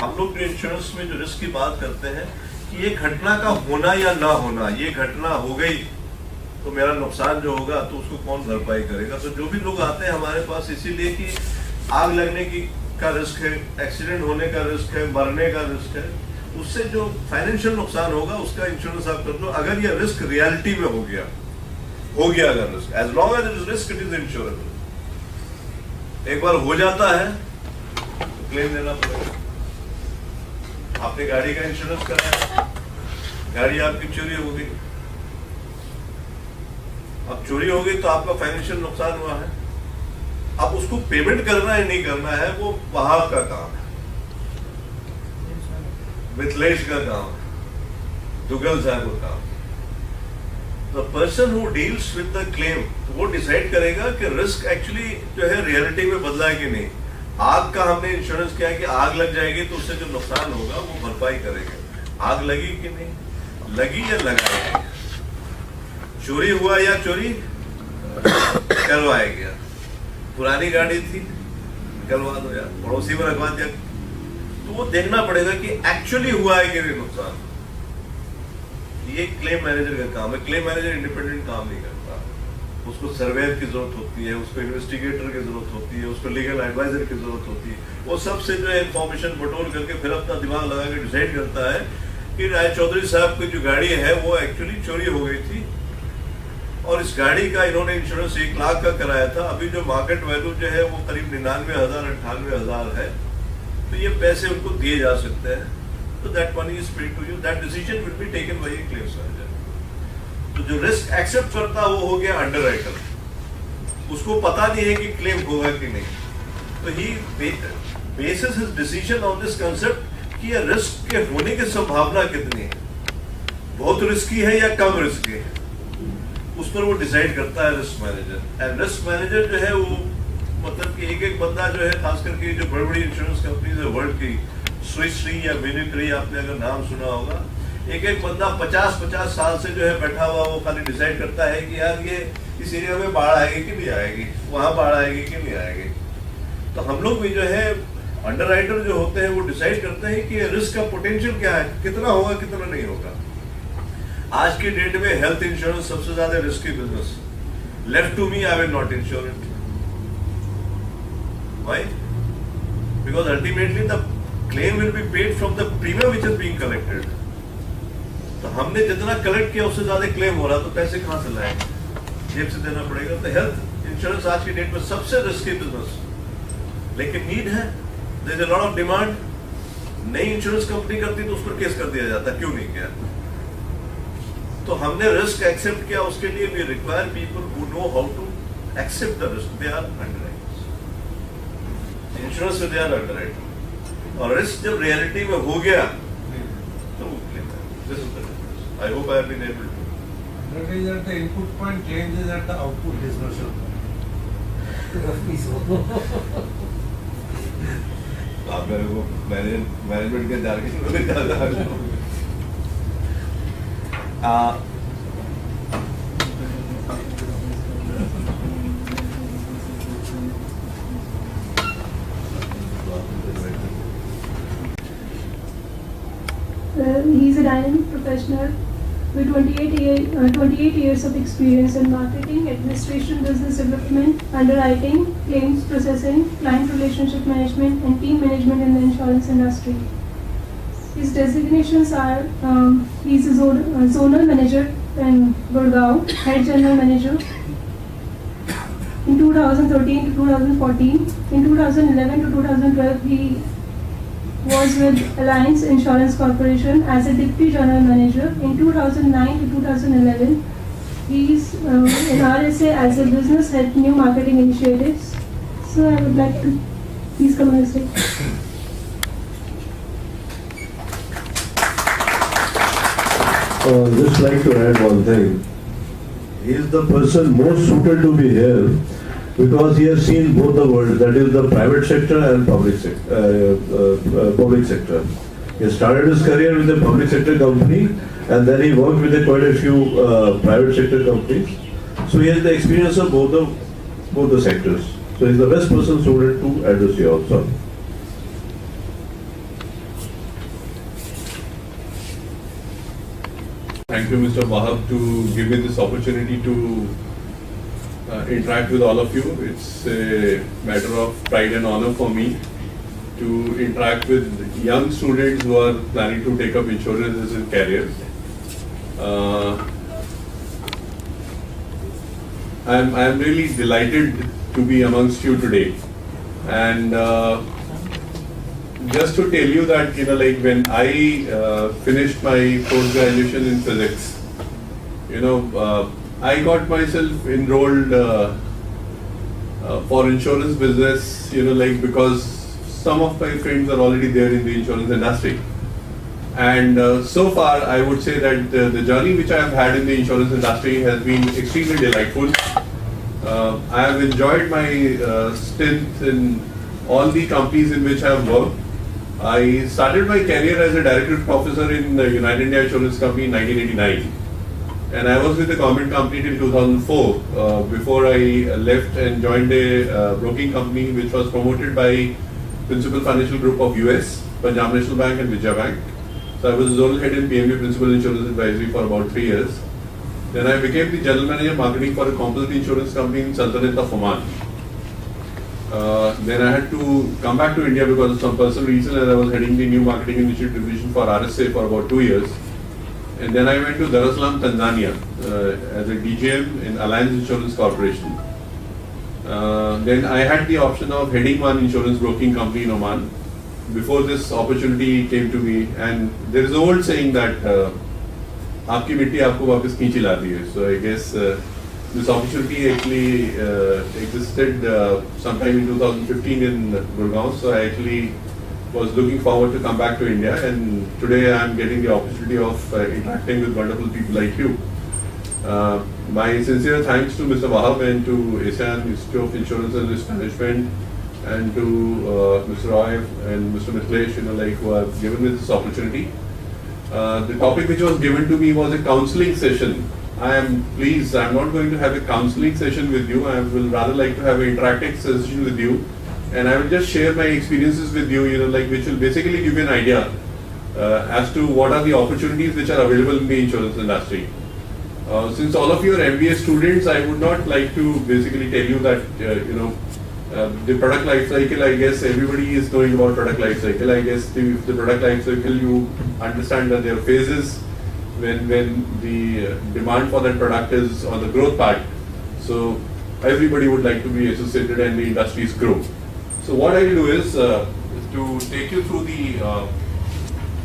हम लोग जो इंश्योरेंस में जो रिस्क की बात करते हैं कि ये घटना का होना या ना होना, ये घटना हो गई तो मेरा नुकसान जो होगा तो उसको कौन भरपाई करेगा। तो जो भी लोग आते हैं हमारे पास इसीलिए कि आग लगने की का रिस्क है, एक्सीडेंट होने का रिस्क है, मरने का रिस्क है, उससे जो फाइनेंशियल नुकसान होगा उसका इंश्योरेंस आप कर लो। अगर ये रिस्क रियलिटी में हो गया अगर risk, as long as it is risk, it is insurable. एक बार हो जाता है तो क्लेम देना पड़ेगा। आपने गाड़ी का इंश्योरेंस कराया, गाड़ी आपकी चोरी हो गई, अब चोरी हो गई तो आपका फाइनेंशियल नुकसान हुआ है। अब उसको पेमेंट करना है नहीं करना है वो वहां का काम है, मिथिलेश का काम है, दुग्गल साहब का काम। The person who deals with the claim, वो डिसाइड करेगा कि रिस्क एक्चुअली जो है रियलिटी में बदला है कि नहीं। आग का हमने इंश्योरेंस किया कि आग लग जाएगी तो उससे जो नुकसान होगा वो भरपाई करेगा। आग लगी कि नहीं लगी या लगाएगी, चोरी हुआ या चोरी करवाया गया, पुरानी गाड़ी थी निकलवा दो यार, पड़ोसी में रखवा दिया, तो वो देखना पड़ेगा कि एक्चुअली हुआ है कि नहीं नुकसान। ये क्लेम मैनेजर का काम है। क्लेम मैनेजर इंडिपेंडेंट काम नहीं करता, उसको सर्वेयर की जरूरत होती है, उसको इन्वेस्टिगेटर की जरूरत होती है, उसको लीगल एडवाइजर की जरूरत होती है। वो सबसे जो है इंफॉर्मेशन बटोर करके फिर अपना दिमाग लगा के डिसाइड करता है कि राय चौधरी साहब की जो गाड़ी है वो एक्चुअली चोरी हो गई थी और इस गाड़ी का इन्होंने इंश्योरेंस 1 लाख का कराया था। अभी जो मार्केट वैल्यू जो है वो करीब 99,000-98,000 है, तो ये पैसे उनको दिए जा सकते हैं। तो that money is paid to you. That decision will be taken by a claims manager. तो जो रिस्क एक्सेप्ट करता वो हो गया अंडरराइटर, उसको पता नहीं है कि क्लेम होगा कि नहीं, तो ही basis his decision on this concept कि ये रिस्क के होने की संभावना कितनी है, बहुत रिस्की है या कम रिस्की है, उस पर वो डिसाइड करता है risk manager. And risk manager जो है वो मतलब कि एक बंदा जो है, खास करके जो बड़ी बड़ी इंश्योरेंस कंपनीज है वर्ल्ड की, स्विस री या म्यूनिक री आपने अगर नाम सुना होगा, एक बंदा 50-50 साल से जो है बैठा हुआ वो खाली डिसाइड करता है कि यार ये इस एरिया में बाढ़ आएगी कि नहीं आएगी, वहां बाढ़ आएगी कि नहीं आएगी। तो हम लोग भी जो है अंडरराइटर जो होते हैं वो डिसाइड करते हैं कि रिस्क का पोटेंशियल क्या है, कितना होगा कितना नहीं होगा। आज की डेट में हेल्थ इंश्योरेंस सबसे ज्यादा risky business. Left to me, I will not insure it. Why? Because ultimately the claim will be paid from the premium which is being collected. तो हमने जितना कलेक्ट किया उससे ज्यादा क्लेम हो रहा, तो पैसे कहां से लाएंगे, जेब से देना पड़ेगा। तो हेल्थ इंश्योरेंस आज की डेट में सबसे रिस्की बिजनेस, लेकिन नीड है, there is a lot of demand. नई इंश्योरेंस कंपनी करती तो उस पर केस कर दिया जाता, क्यों नहीं किया? तो हमने रिस्क एक्सेप्ट किया, उसके लिए we require people who know how to accept the risk. They are underwriters, insurance में दे आर अंडरराइटर। और रिस्क जब रियलिटी में हो गया तो वो क्लेम है। This is the difference. I hope I have been able to. That is that the input point changes at the output disbursal point. आप मेरे को मैनेजमेंट के जाके He is a dynamic professional with 28 years of experience in marketing, administration, business development, underwriting, claims processing, client relationship management, and team management in the insurance industry. His designations are he is a zonal manager in Gurgaon, head general manager in 2013 to 2014. In 2011 to 2012, he was with Alliance Insurance Corporation as a Deputy General Manager. In 2009 to 2011, he is in RSA as a Business Head New Marketing Initiatives. So I would like to please come on stage. Just like to add one thing. He is the person most suited to be here because he has seen both the worlds, that is the private sector and public sector. He started his career with a public sector company and then he worked with quite a few private sector companies. So he has the experience of both the sectors. So he's the best person suited to address you also. Thank you, Mr. Wahab, to give me this opportunity to interact with all of you. It's a matter of pride and honor for me to interact with young students who are planning to take up insurance as a career. I'm really delighted to be amongst you today. And just to tell you that, when I finished my post-graduation in physics, I got myself enrolled for insurance business, because some of my friends are already there in the insurance industry. And so far, I would say that the journey which I have had in the insurance industry has been extremely delightful. I have enjoyed my stint in all the companies in which I have worked. I started my career as a directorate officer in the United India Insurance Company in 1989. And I was with the government company till 2004 before I left and joined a broking company which was promoted by Principal Financial Group of US, Punjab National Bank and Vijaya Bank. So I was zonal head in PNB Principal Insurance Advisory for about 3 years. Then I became the general manager marketing for a composite insurance company in Sultanate of Oman. Then I had to come back to India because of some personal reason, and I was heading the new marketing initiative division for RSA for about 2 years. And then I went to Dar es Salaam, Tanzania as a DGM in Alliance Insurance Corporation. Then I had the option of heading one insurance broking company in Oman before this opportunity came to me. And there is an old saying that आपकी मिट्टी आपको वापस खींची लाती है. So I guess this opportunity actually existed sometime in 2015 in Gurgaon. So I actually was looking forward to come back to India, and today I am getting the opportunity of interacting with wonderful people like you. My sincere thanks to Mr. Wahab and to ASEAN Institute of Insurance and Risk Management, and to Mr. Roy and Mr. Mithilesh, who have given me this opportunity. The topic which was given to me was a counseling session. I am pleased. I am not going to have a counseling session with you. I will rather like to have an interactive session with you. And I will just share my experiences with you, which will basically give you an idea as to what are the opportunities which are available in the insurance industry. Since all of you are MBA students, I would not like to basically tell you that, the product life cycle. I guess everybody is knowing about product life cycle. I guess the product life cycle, you understand that there are phases when the demand for that product is on the growth part. So everybody would like to be associated and the industries grow. So what I will do is to take you through the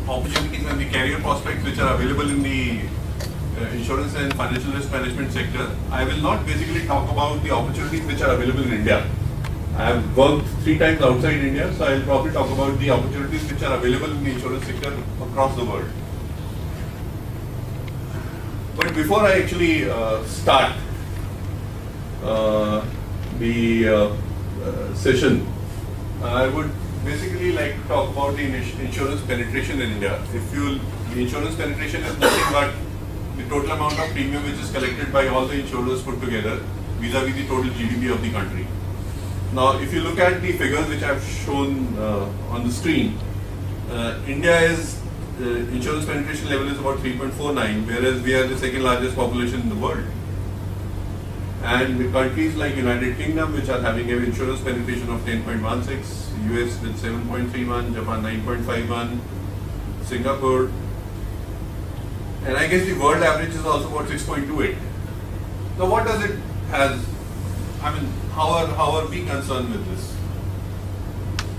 opportunities and the career prospects which are available in the insurance and financial risk management sector. I will not basically talk about the opportunities which are available in India. I have worked 3 times outside India, so I will probably talk about the opportunities which are available in the insurance sector across the world. But before I actually start, the session, I would basically like to talk about the insurance penetration in India. The insurance penetration is nothing but the total amount of premium which is collected by all the insurers put together vis-a-vis the total GDP of the country. Now, if you look at the figures which I have shown on the screen, India is insurance penetration level is about 3.49, whereas we are the second largest population in the world. And with countries like United Kingdom, which are having an insurance penetration of 10.16, US with 7.31, Japan 9.51, Singapore, and I guess the world average is also about 6.28. Now, what does it has? I mean, how are we concerned with this?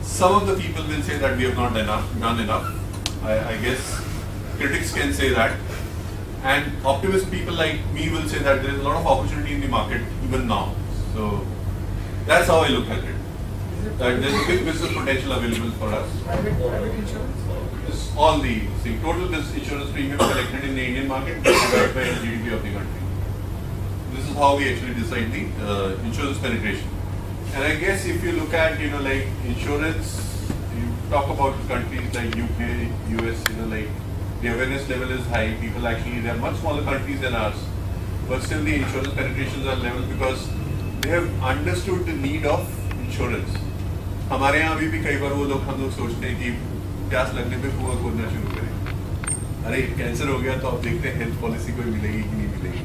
Some of the people will say that we have not done enough. I guess critics can say that. And optimist people like me will say that there is a lot of opportunity in the market even now. So that's how I look at it. That there is a big business potential available for us. Private insurance? It's all the total insurance premium collected in the Indian market divided by the GDP of the country. This is how we actually decide the insurance penetration. And I guess if you look at like insurance, you talk about countries like UK, US, like the awareness level is high. People actually, they are much smaller countries than ours, but still the insurance penetrations are level because they have understood the need of insurance. हमारे यहाँ अभी भी कई बार हम लोग सोचते हैं कि प्यास लगने पे कुआं खोदना शुरू करें. अरे कैंसर हो गया तो अब देखते हैं हेल्थ पॉलिसी कोई मिलेगी कि नहीं मिलेगी.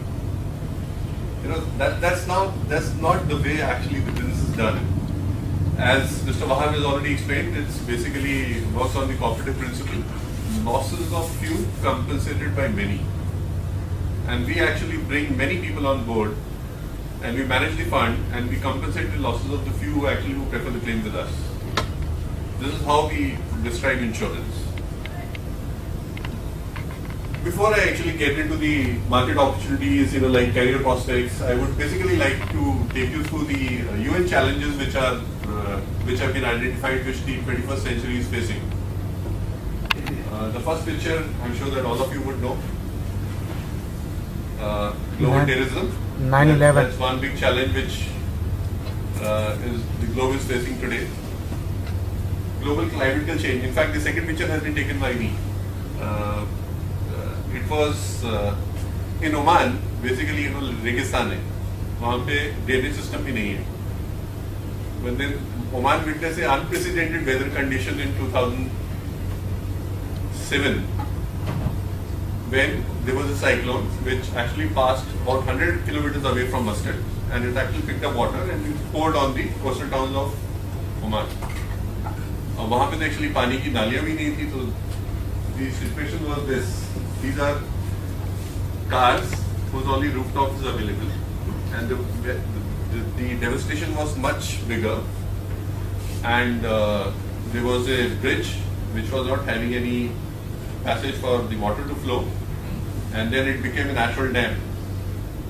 That's not the way actually the business is done. As Mr. Wahab has already explained, it's basically works on the cooperative principle. Losses of few compensated by many. And we actually bring many people on board and we manage the fund and we compensate the losses of the few who prefer the claim with us. This is how we describe insurance. Before I actually get into the market opportunities, like career prospects, I would basically like to take you through the UN challenges which have been identified which the 21st century is facing. The first picture, I'm sure that all of you would know. Global terrorism. 9/11. That's one big challenge which is the globe is facing today. Global climate change. In fact, the second picture has been taken by me. It was in Oman. Basically, रेगिस्तान है. वहाँ पे drainage system भी नहीं है. But then Oman witnessed an unprecedented weather condition in 2007 when there was a cyclone which actually passed about 100 kilometers away from Muscat and it actually picked up water and it poured on the coastal towns of Oman. और वहाँ पे तो actually पानी की नालियाँ भी नहीं थी तो the situation was this. These are cars whose only rooftops is available and the devastation was much bigger and there was a bridge which was not having any passage for the water to flow and then it became a natural dam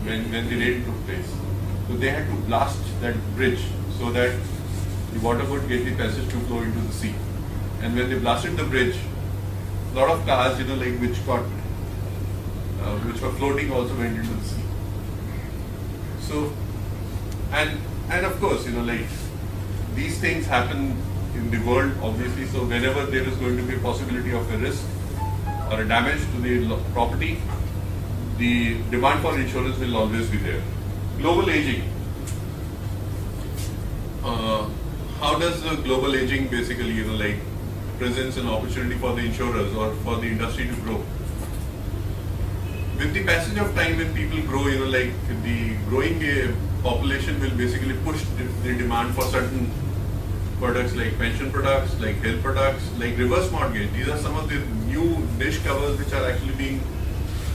when the rain took place. So they had to blast that bridge so that the water would get the passage to flow into the sea. And when they blasted the bridge, a lot of cars, which were floating also went into the sea. So, and of course, these things happen in the world, obviously. So whenever there is going to be a possibility of a risk or a damage to the property, the demand for insurance will always be there. Global aging. How does the global aging basically, presents an opportunity for the insurers or for the industry to grow? With the passage of time, when people grow, the growing population will basically push the demand for certain products like pension products, like health products, like reverse mortgage. These are some of the new niche covers which are actually being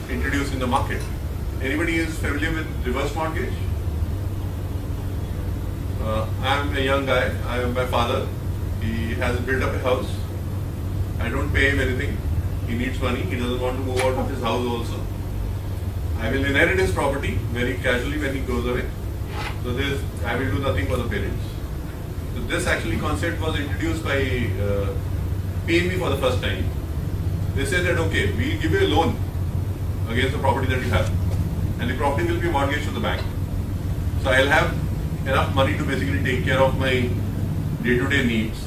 introduced in the market. Anybody is familiar with reverse mortgage? I am a young guy. I am my father. He has built up a house. I don't pay him anything. He needs money. He doesn't want to move out of his house also. I will inherit his property very casually when he goes away. So I will do nothing for the parents. So this actually concept was introduced by PNB for the first time. They said that okay, we will give you a loan against the property that you have, and the property will be mortgaged to the bank. So I'll have enough money to basically take care of my day-to-day needs.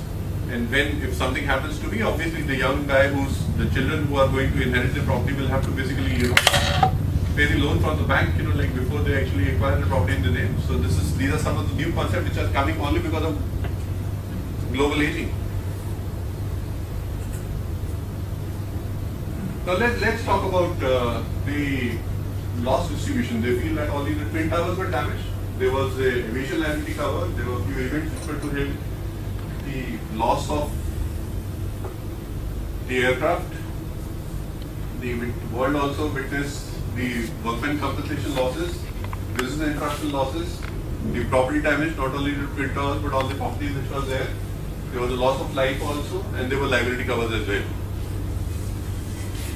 And if something happens to me, obviously the young guy the children who are going to inherit the property will have to basically, pay the loan from the bank, like before they actually acquire the property in the name. So these are some of the new concepts which are coming only because of global aging. Now let's talk about the loss distribution. They feel that only the twin towers were damaged. There was a aviation liability cover. There were a few events which were to help the loss of the aircraft. The world also witnessed the workmen compensation losses, business interruption losses, the property damage, not only the twin towers but all the properties which was there. There was a loss of life also, and there were liability covers as well.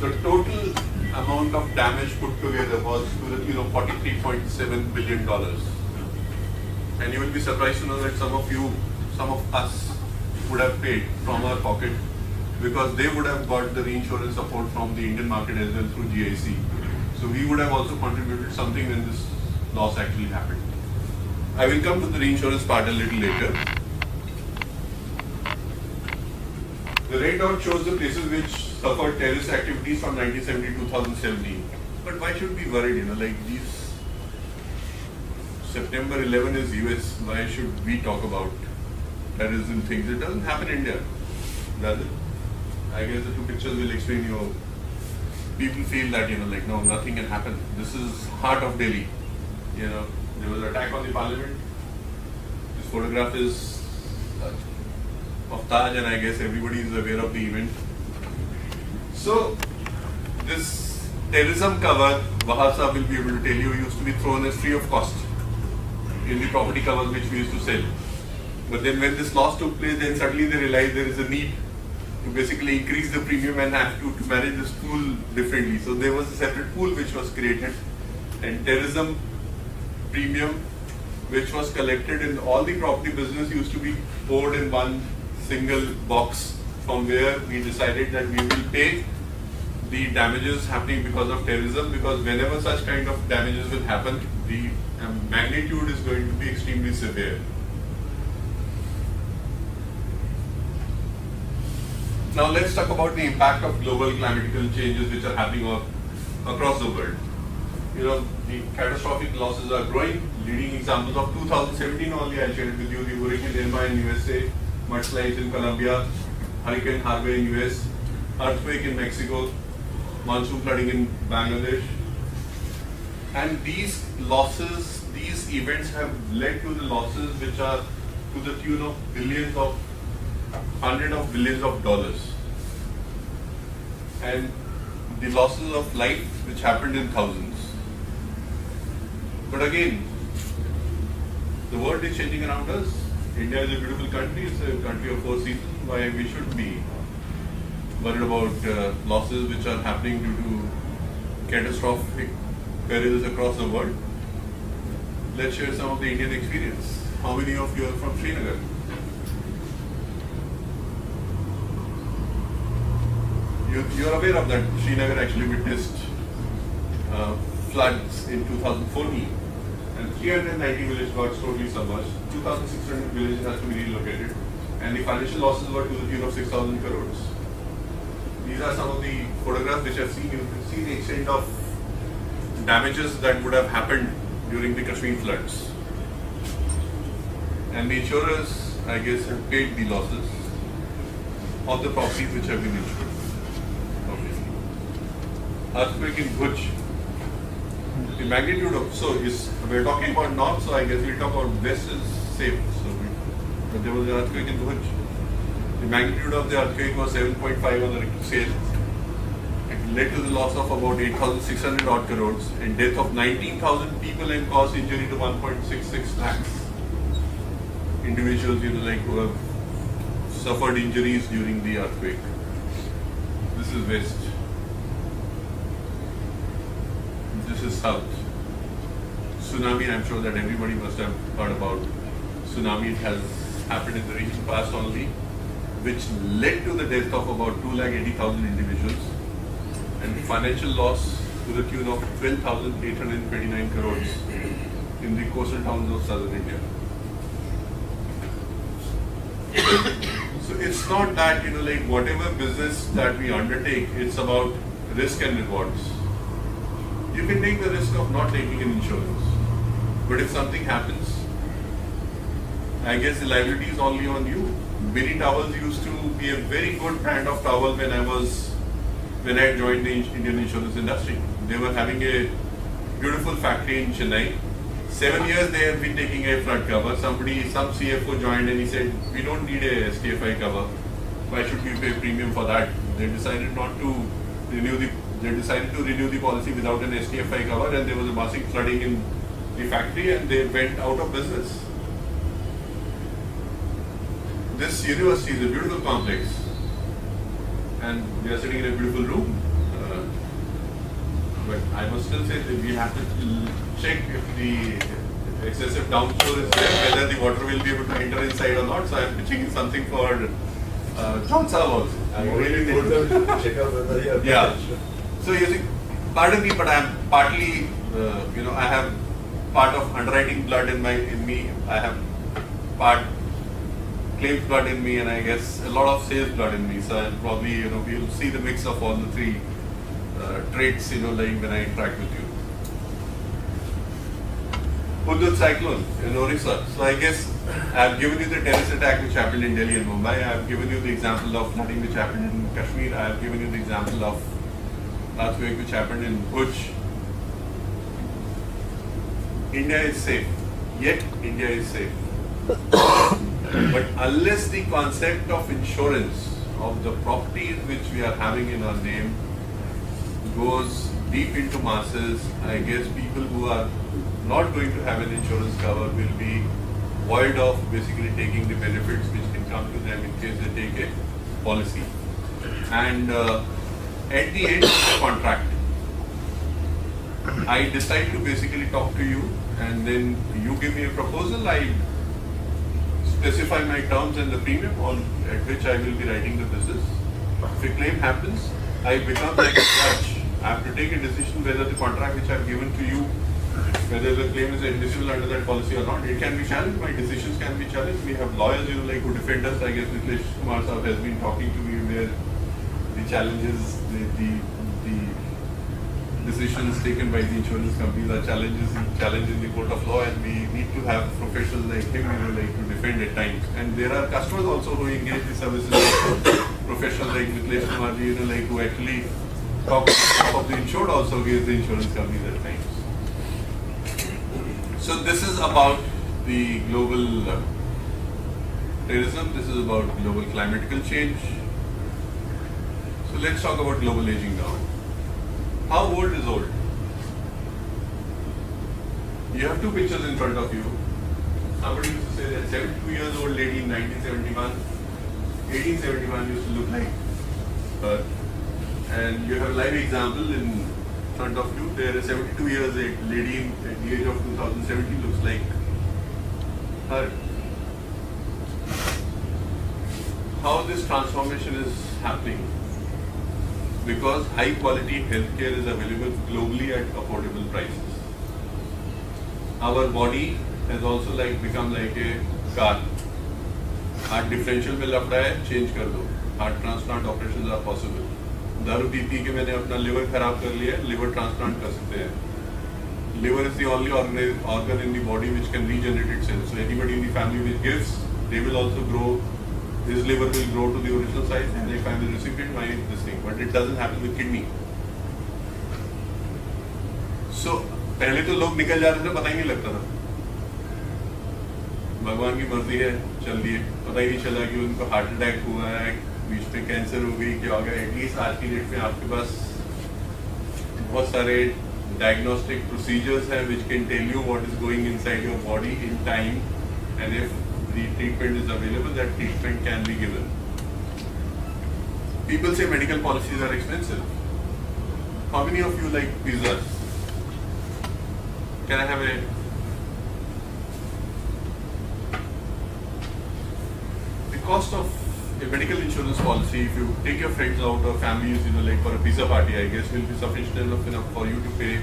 The total amount of damage put together was to the tune of $43.7 billion. And you will be surprised to know that some of us would have paid from our pocket because they would have got the reinsurance support from the Indian market as well through GIC. So we would have also contributed something when this loss actually happened. I will come to the reinsurance part a little later. The red dot shows the places which suffered terrorist activities from 1970 to 2017. But why should we be worried? These September 11 is US. Why should we talk about terrorism things? It doesn't happen in India, does it? I guess the two pictures will explain you. People feel that no, nothing can happen. This is heart of Delhi. There was an attack on the parliament. This photograph is of Taj, and I guess everybody is aware of the event. So this terrorism cover, Bahasa will be able to tell you, used to be thrown as free of cost in the property covers which we used to sell. But then when this loss took place, then suddenly they realized there is a need to basically increase the premium and have to manage this pool differently. So there was a separate pool which was created, and terrorism premium which was collected in all the property business used to be poured in one single box, from where we decided that we will pay the damages happening because of terrorism, because whenever such kind of damages will happen, the magnitude is going to be extremely severe. Now let's talk about the impact of global climatical changes which are happening across the world. The catastrophic losses are growing. Leading examples of 2017 only, I'll share it with you: the Hurricane Irma in USA, mudslides in Colombia, Hurricane Harvey in US, earthquake in Mexico, monsoon flooding in Bangladesh. And these losses, these events have led to the losses which are to the tune of hundreds of billions of dollars. And the losses of life which happened in thousands. But again, the world is changing around us. India is a beautiful country, it's a country of 4 seasons. Why we should be worried about losses which are happening due to catastrophic perils across the world? Let's share some of the Indian experience. How many of you are from Srinagar? You're aware of that Srinagar actually witnessed floods in 2014, and 390 villages got totally submerged. 2,600 villages had to be relocated, and the financial losses were to the tune of 6,000 crores. These are some of the photographs which I've seen. You can see the extent of damages that would have happened during the Kashmir floods. And the insurers, I guess, have paid the losses of the properties which have been insured. Obviously. Earthquake in Bhuj. The magnitude of, we're talking about north, so I guess we'll talk about west is safe. But there was an earthquake in Bhuj. The magnitude of the earthquake was 7.5 on the Richter scale. It led to the loss of about 8,600 odd crores and death of 19,000 people and caused injury to 1.66 lakhs individuals, who have suffered injuries during the earthquake. This is west. This is south. Tsunami, I'm sure that everybody must have heard about. Tsunami, it has happened in the recent past only, which led to the death of about 280,000 individuals and financial loss to the tune of 12,829 crores in the coastal towns of southern India. So it's not that, like whatever business that we undertake, it's about risk and rewards. You can take the risk of not taking an insurance, but if something happens, I guess the liability is only on you. Billy Towels used to be a very good brand of towel when I joined the Indian insurance industry. They were having a beautiful factory in Chennai. 7 years they have been taking a flood cover. Some CFO joined and he said, we don't need a STFI cover. Why should we pay premium for that? They decided to renew the policy without an STFI cover, and there was a massive flooding in the factory and they went out of business. This university is a beautiful complex and we are sitting in a beautiful room. But I must still say that we have to check if the excessive downpour is there, whether the water will be able to enter inside or not. So I am pitching in something for John Saab also. Check out whether you have Yeah. So you see, pardon me, but I am partly, I have part of underwriting blood in me. I have part claims blood in me, and I guess a lot of sales blood in me. So I'll probably, we'll see the mix of all the three traits, like when I interact with you. Hudud cyclone in Orissa. So I guess I have given you the terrorist attack which happened in Delhi and Mumbai. I have given you the example of flooding which happened in Kashmir. I have given you the example of earthquake which happened in Bhuj. India is safe. Yet India is safe. But unless the concept of insurance of the properties which we are having in our name goes deep into masses, I guess people who are not going to have an insurance cover will be void of basically taking the benefits which can come to them in case they take a policy. And at the end of the contract, I decide to basically talk to you, and then you give me a proposal. I specify my terms and the premium at which I will be writing the business. If a claim happens, I become like a judge. I have to take a decision whether the contract which I have given to you, whether the claim is admissible under that policy or not. It can be challenged. My decisions can be challenged. We have lawyers, who defend us. I guess Niklesh Kumar Saab has been talking to me where the challenges, the decisions taken by the insurance companies are challenged in the court of law, and we need to have professionals like him, to defend at times. And there are customers also who engage the services of professionals like Niklesh Kumar, who actually talk of the insured also against the insurance companies at times. So this is about the global terrorism. This is about global climatical change. So let's talk about global aging now. How old is old? You have two pictures in front of you. Somebody used to say that 72 years old lady in 1971, 1871 used to look like her. And you have a live example in front of you. There is 72 years old lady at the age of 2017 looks like her. How this transformation is happening? Because high quality healthcare is available globally at affordable prices. Our body has also become like a car. Heart differential में लफड़ा है, change कर दो. Heart transplant operations are possible. दारू P के मैंने अपना liver खराब कर लिया, liver transplant कर सकते हैं. Liver is the only organ in the body which can regenerate itself. So anybody in the family which gives, they will also grow. His liver will grow to the original size, and if I am the recipient, this thing. But it doesn't happen with kidney. So पहले तो लोग निकल जाते थे, पता ही नहीं लगता था. भगवान की मर्जी है, चल दिए. पता ही नहीं चला कि उनको हार्ट अटैक हुआ है, बीच में कैंसर हो गई, क्या हो गया. एटलीस्ट आज की डेट में आपके पास बहुत सारे diagnostic procedures हैं which can tell you what is going inside your body in time, and if the treatment is available, that treatment can be given. People say medical policies are expensive. How many of you like pizzas? Can I have a... The cost of a medical insurance policy, if you take your friends out or families, for a pizza party, I guess, will be sufficient enough for you to pay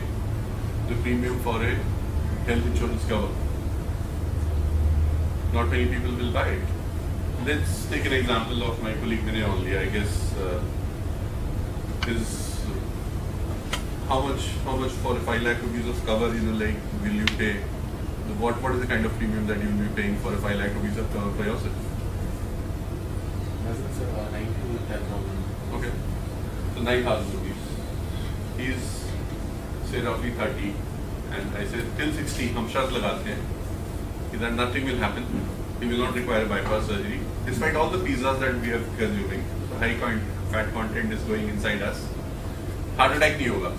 the premium for a health insurance cover. Not many people will buy it. let's take an example of my colleague Vinay only. I guess his how much for 5 lakh rupees of cover, like will you pay? What is the kind of premium that you will be paying for a 5 lakh rupees of cover for yourself? That's 9 to 10,000. Okay, so 9,000 rupees. He's say roughly 30, and I said till 60 हम शर्त लगाते हैं that nothing will happen. He will not require a bypass surgery, despite all the pizzas that we are consuming. So high fat content is going inside us. Heart attack नहीं होगा.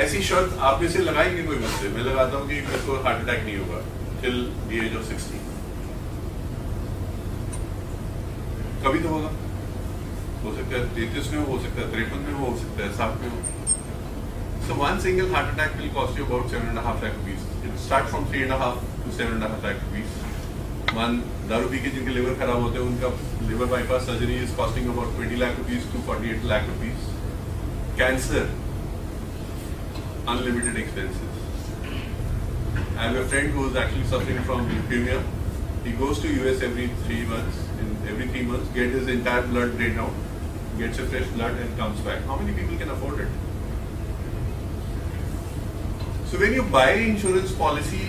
ऐसी शर्त आप में से लगाएंगे कोई मुझसे? मैं लगाता हूँ कि मेरे को हार्ट अटैक नहीं होगा till the age of 60. कभी तो होगा. हो सकता है 33 में हो सकता है 53 में हो सकता है 60 में हो. So one single heart attack will cost you about 7.5 lakh rupees. It starts from 3.5 to 7.5 lakh rupees. One दारू पी के जिनके लिवर खराब होते हैं उनका liver bypass surgery is costing about 20 lakh rupees to 48 lakh rupees. Cancer, unlimited expenses. I have a friend who is actually suffering from leukemia. He goes to US every 3 months. In every 3 months, gets his entire blood drained out, gets a fresh blood, and comes back. How many people can afford it? So when you buy insurance policy,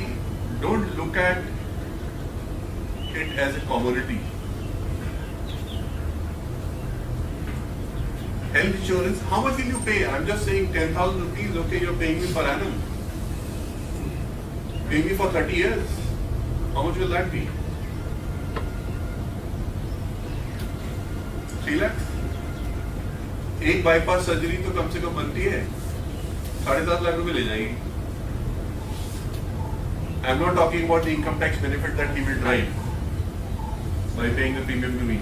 don't look at it as a commodity. Health insurance, how much will you pay? I'm just saying 10,000 rupees, okay, you're paying me per annum. Paying me for 30 years. How much will that be? 3 lakhs? एक bypass surgery तो कम से कम बनती है 7.5 लाख रुपए ले जाएगी. I'm not talking about the income tax benefit that he will derive by paying the premium to me.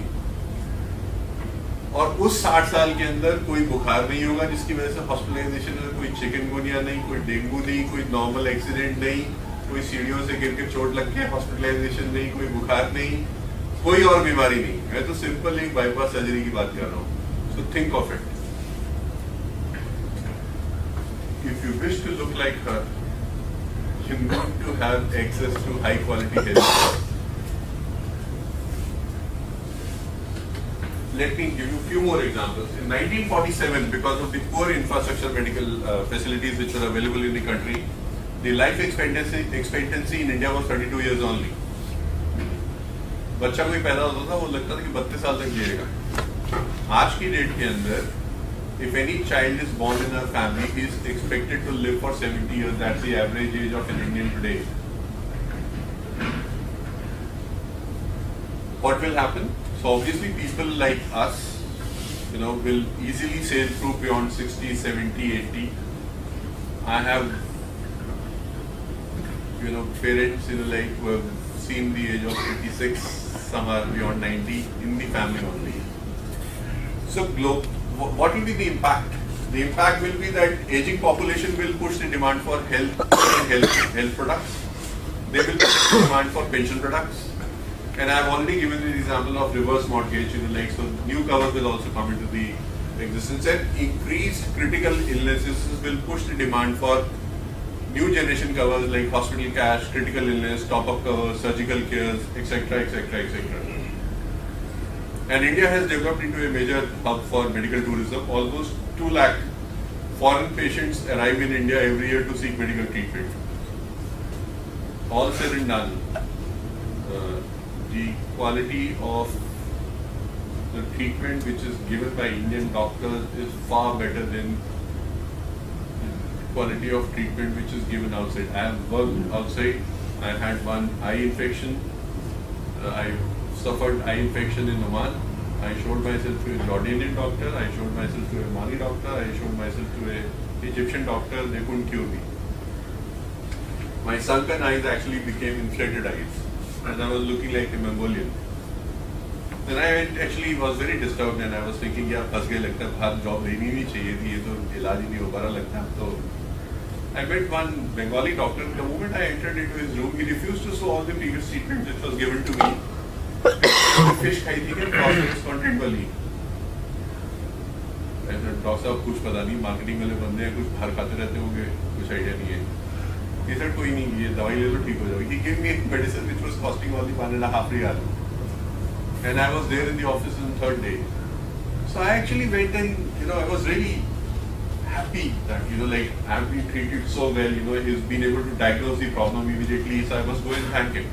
और उस 60 साल के अंदर कोई बुखार नहीं होगा जिसकी वजह से हॉस्पिटलाइजेशन है, कोई चिकनगुनिया नहीं, कोई डेंगू नहीं, कोई नॉर्मल एक्सीडेंट नहीं, कोई सीढ़ियों से गिर के चोट लग के हॉस्पिटलाइजेशन नहीं, कोई बुखार नहीं, कोई और बीमारी नहीं. मैं तो सिंपल एक बाईपास सर्जरी की बात कर रहा हूँ. So think of it. If you wish to look like her, you need to have access to high quality health. Let me give you a few more examples. In 1947, because of the poor infrastructure medical facilities which were available in the country, the life expectancy in India was 32 years only. बच्चा कोई पैदा होता था वो लगता था कि 32 साल तक जिएगा. आज की डेट के अंदर if any child is born in a family, he is expected to live for 70 years. That's the average age of an Indian today. What will happen? So obviously people like us, will easily sail through beyond 60, 70, 80. I have, parents, who have seen the age of 86, some are beyond 90 in the family only. So what will be the impact? The impact will be that aging population will push the demand for health products. They will push the demand for pension products. And I have already given the example of reverse mortgage, so new covers will also come into the existence, and increased critical illnesses will push the demand for new generation covers like hospital cash, critical illness, top-up covers, surgical cares, etc., etc., etc. And India has developed into a major hub for medical tourism. Almost 2 lakh foreign patients arrive in India every year to seek medical treatment. All said and done, the quality of the treatment which is given by Indian doctors is far better than the quality of treatment which is given outside. I have worked outside. I had one eye infection. I suffered eye infection in Oman. I showed myself to a Jordanian doctor. I showed myself to a Mali doctor. I showed myself to a Egyptian doctor. They couldn't cure me. My sunken eyes actually became inflated eyes, and I was looking like a Mongolian. Then I actually was very disturbed, and I was thinking, यार फंस गए लगता है, बाहर job लेनी नहीं चाहिए थी, ये तो इलाज ही नहीं हो पा रहा लगता है. तो I met one Bengali doctor. The moment I entered into his room, he refused to show all the previous treatment which was given to me. Fish खाई थी क्या processed content वाली. ऐसा डॉक्टर साहब कुछ पता नहीं, मार्केटिंग वाले बंदे हैं, कुछ बाहर खाते रहते होंगे, कुछ आइडिया नहीं है. He said कोई नहीं, ये दवाई ले लो ठीक हो जाएगी. He gave me a medicine which was costing only 1.5 riyal. and I was there in the office on the third day. So I actually went and, I was really happy that, like I've been treated so well, he's been able to diagnose the problem immediately, so I was going to thank him.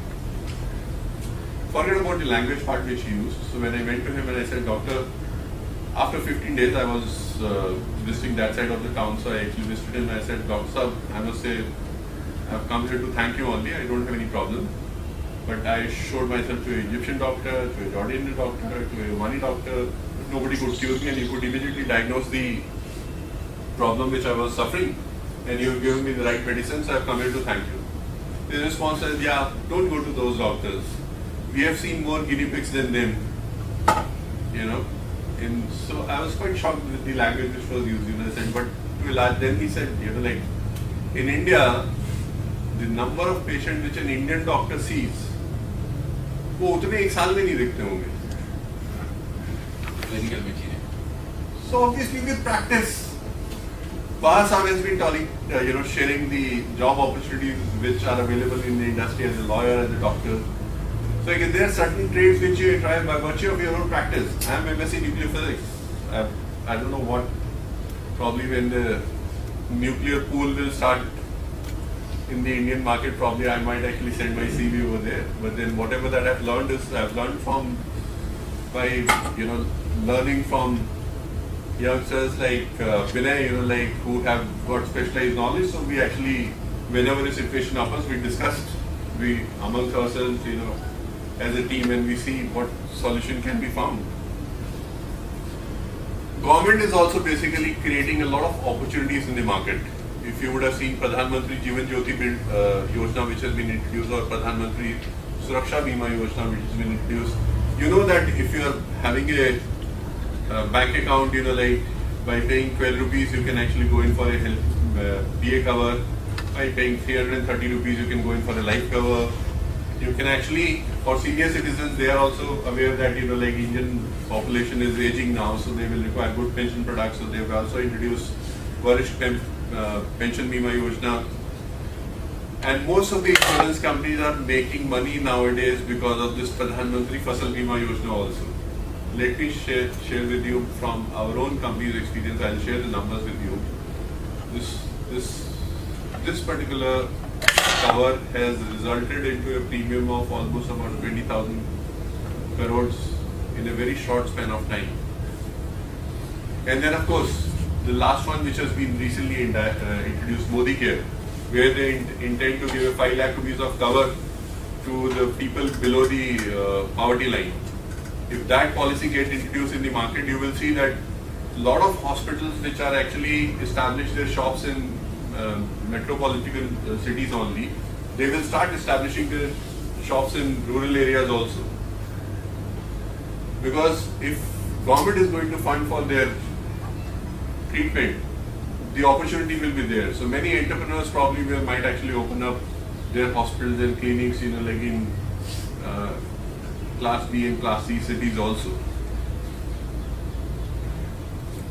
Forget about the language part which he used. So when I went to him and I said, doctor, after 15 days I was visiting that side of the town, so I actually visited him and I said, Doctor Sahab, I must say, I've come here to thank you only, I don't have any problem. But I showed myself to an Egyptian doctor, to a Jordanian doctor, to a Omani doctor. Nobody could cure me and you could immediately diagnose the problem which I was suffering and you've given me the right medicine, so I've come here to thank you. His response is, yeah, don't go to those doctors. We have seen more guinea pigs than them. And so I was quite shocked with the language which was used. I said, but to a large, then he said, like in India, the number of patients which an Indian doctor sees, वो उतने एक साल में नहीं दिखते होंगे. Clinical में चीजें. So obviously with practice, Bahasam has been telling, sharing the job opportunities which are available in the industry as a lawyer, as a doctor. So again, there are certain trades which you try by virtue of your own practice. I am MSc nuclear physics. I don't know what, probably when the nuclear pool will start in the Indian market, probably I might actually send my CV over there. But then whatever that I've learned by learning from youngsters like Vinay, like who have got specialized knowledge. So we actually, whenever a situation occurs, we discussed, we amongst ourselves, as a team, and we see what solution can be found. Government is also basically creating a lot of opportunities in the market. If you would have seen Pradhan Mantri Jeevan Jyoti Yojana which has been introduced, or Pradhan Mantri Suraksha Bima Yojana which has been introduced, you know that if you are having a bank account, like by paying 12 rupees you can actually go in for a health PA cover. By paying 330 rupees you can go in for a life cover. You can actually, for senior citizens, they are also aware that like Indian population is aging now, so they will require good pension products. So they have also introduced Varisht Pension Bima Yojana. And most of the insurance companies are making money nowadays because of this Pradhan Mantri Fasal Bima Yojana also. Let me share with you from our own company's experience. I'll share the numbers with you. This particular cover has resulted into a premium of almost about 20,000 crores in a very short span of time. And then of course, the last one which has been recently introduced, Modi Care, where they intend to give a 5 lakh rupees of cover to the people below the poverty line. If that policy gets introduced in the market, you will see that a lot of hospitals which are actually established their shops in metropolitan cities only, they will start establishing their shops in rural areas also. Because if government is going to fund for their treatment, the opportunity will be there. So many entrepreneurs probably might actually open up their hospitals and clinics, like in Class B and Class C cities also.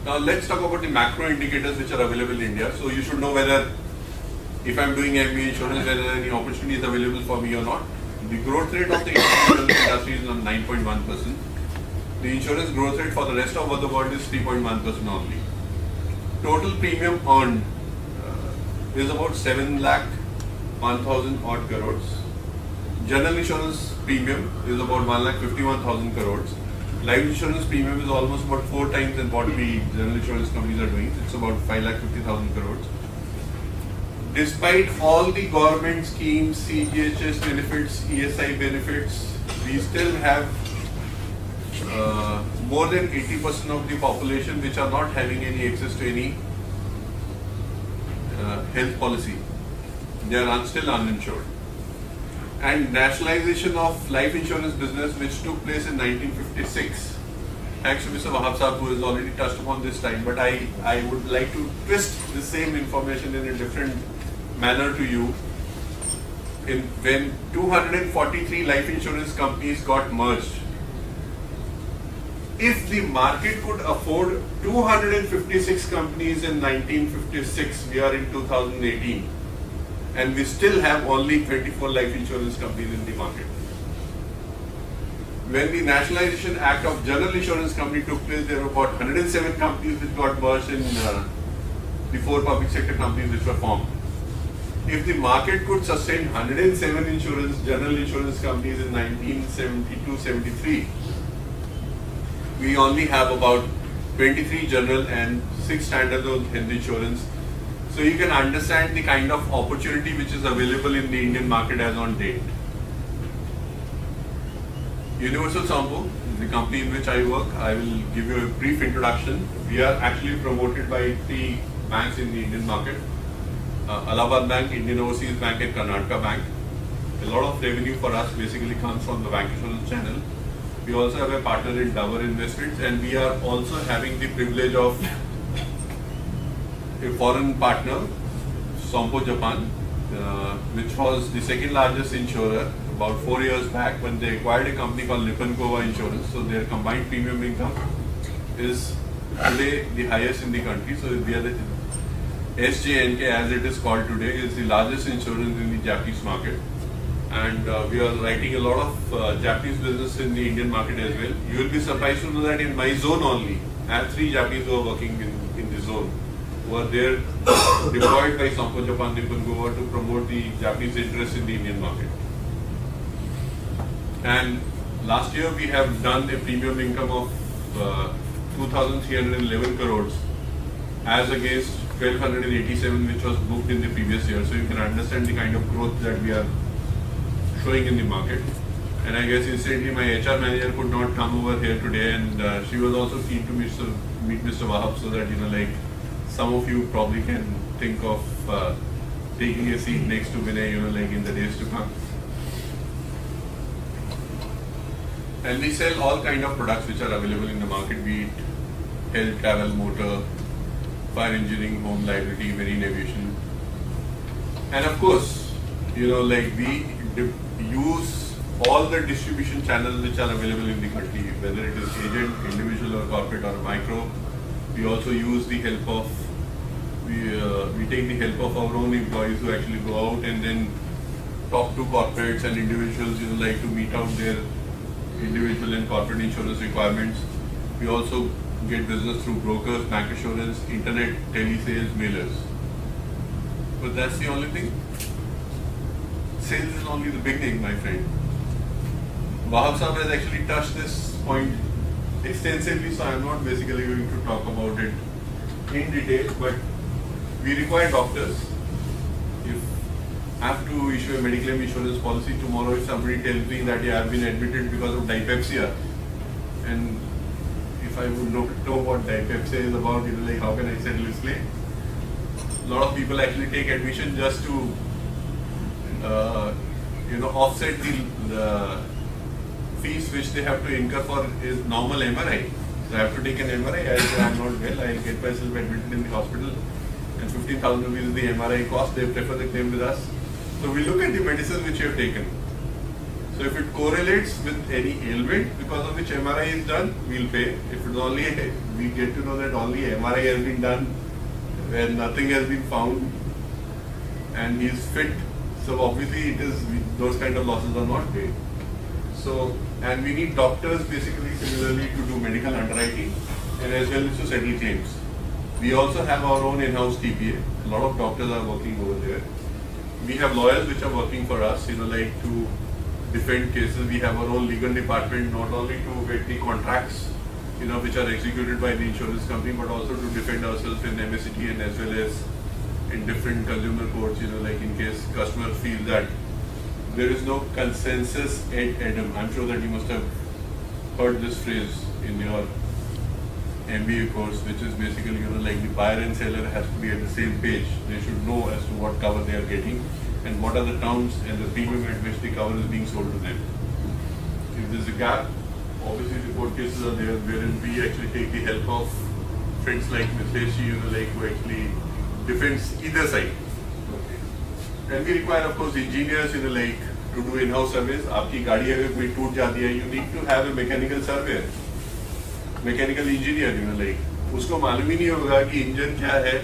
Now let's talk about the macro indicators which are available in India. So you should know whether, if I'm doing MBA insurance, whether any opportunity is available for me or not. The growth rate of the insurance industry is on 9.1%. The insurance growth rate for the rest of the world is 3.1% only. Total premium earned is about 7 lakh 1,000 odd crores. General insurance premium is about 1 lakh 51,000 crores. Life insurance premium is almost about 4 times than what the general insurance companies are doing. It's about 5 lakh 50,000 crores. Despite all the government schemes, CGHS benefits, ESI benefits, we still have more than 80% of the population which are not having any access to any health policy. They are still uninsured. And nationalization of life insurance business, which took place in 1956, thanks to Mr. Wahab Saab, who has already touched upon this time, but I would like to twist the same information in a different manner to you. When 243 life insurance companies got merged, if the market could afford 256 companies in 1956, we are in 2018, and we still have only 24 life insurance companies in the market. when the Nationalization Act of General Insurance Company took place, there were about 107 companies which got merged in the 4 public sector companies which were formed. If the market could sustain 107 general insurance companies in 1972-73, we only have about 23 general and 6 standalone health insurance. So you can understand the kind of opportunity which is available in the Indian market as on date. Universal Sompo, the company in which I work, I will give you a brief introduction. We are actually promoted by 3 banks in the Indian market. Allahabad Bank, Indian Overseas Bank and Karnataka Bank. A lot of revenue for us basically comes from the bank insurance channel. We also have a partner in Dover Investments, and we are also having the privilege of a foreign partner, Sompo Japan, which was the second largest insurer about 4 years back when they acquired a company called Nippon Kowa Insurance. So their combined premium income is today the highest in the country. So we are the SJNK, as it is called today, is the largest insurance in the Japanese market. And we are writing a lot of Japanese business in the Indian market as well. You will be surprised to know that in my zone only, I have 3 Japanese who are working in the zone, who are there deployed by Sompo Japan Nippon Kowa to promote the Japanese interest in the Indian market. And last year we have done a premium income of 2,311 crores as against 1,287 which was booked in the previous year. So you can understand the kind of growth that we are showing in the market. And I guess incidentally my HR manager could not come over here today, and she was also keen to meet Mr. Wahab, so that some of you probably can think of taking a seat next to Vinay, in the days to come. And we sell all kind of products which are available in the market, be it health, travel, motor, fire engineering, home, liability, marine aviation. And of course, we use all the distribution channels which are available in the country, whether it is agent, individual or corporate or micro. We also use the help of, we take the help of our own employees who actually go out and then talk to corporates and individuals, to meet out their individual and corporate insurance requirements. We also get business through brokers, bank assurance, internet, telesales, mailers. But that's the only thing. Sales is only the beginning, my friend. Wahab Saab has actually touched this point extensively, so I'm not basically going to talk about it in detail, but we require doctors. If I have to issue a medical insurance policy tomorrow, if somebody tells me that I have been admitted because of dyspepsia, and if I would know what dyspepsia is about, how can I settle this claim? A lot of people actually take admission just to offset the fees which they have to incur for is normal MRI. So I have to take an MRI, I say I'm not well, I'll get myself admitted in the hospital, and 15,000 rupees is the MRI cost, they prefer the claim with us. So we look at the medicines which you have taken. So if it correlates with any ailment because of which MRI is done, we'll pay. If it's only, we get to know that only MRI has been done where nothing has been found and he is fit, so obviously those kind of losses are not paid. So, and we need doctors basically similarly to do medical underwriting and as well as to settle claims. We also have our own in-house TPA. A lot of doctors are working over there. We have lawyers which are working for us, to defend cases. We have our own legal department, not only to get the contracts, which are executed by the insurance company, but also to defend ourselves in MSCT and as well as in different consumer courts, in case customers feel that there is no consensus ad endem. I'm sure that you must have heard this phrase in your MBA course, which is basically, the buyer and seller has to be at the same page. They should know as to what cover they are getting and what are the terms and the premium at which the cover is being sold to them. If there's a gap, obviously the court cases are there wherein we actually take the help of friends like Miteshi, who actually defends either side. Okay. And we require, of course, engineers, to do in-house surveys. Aapki gaadi agar koi toot jati hai, you need to have a mechanical surveyor. Mechanical engineer, usko malum hi nahi hoga ki engine kya hai.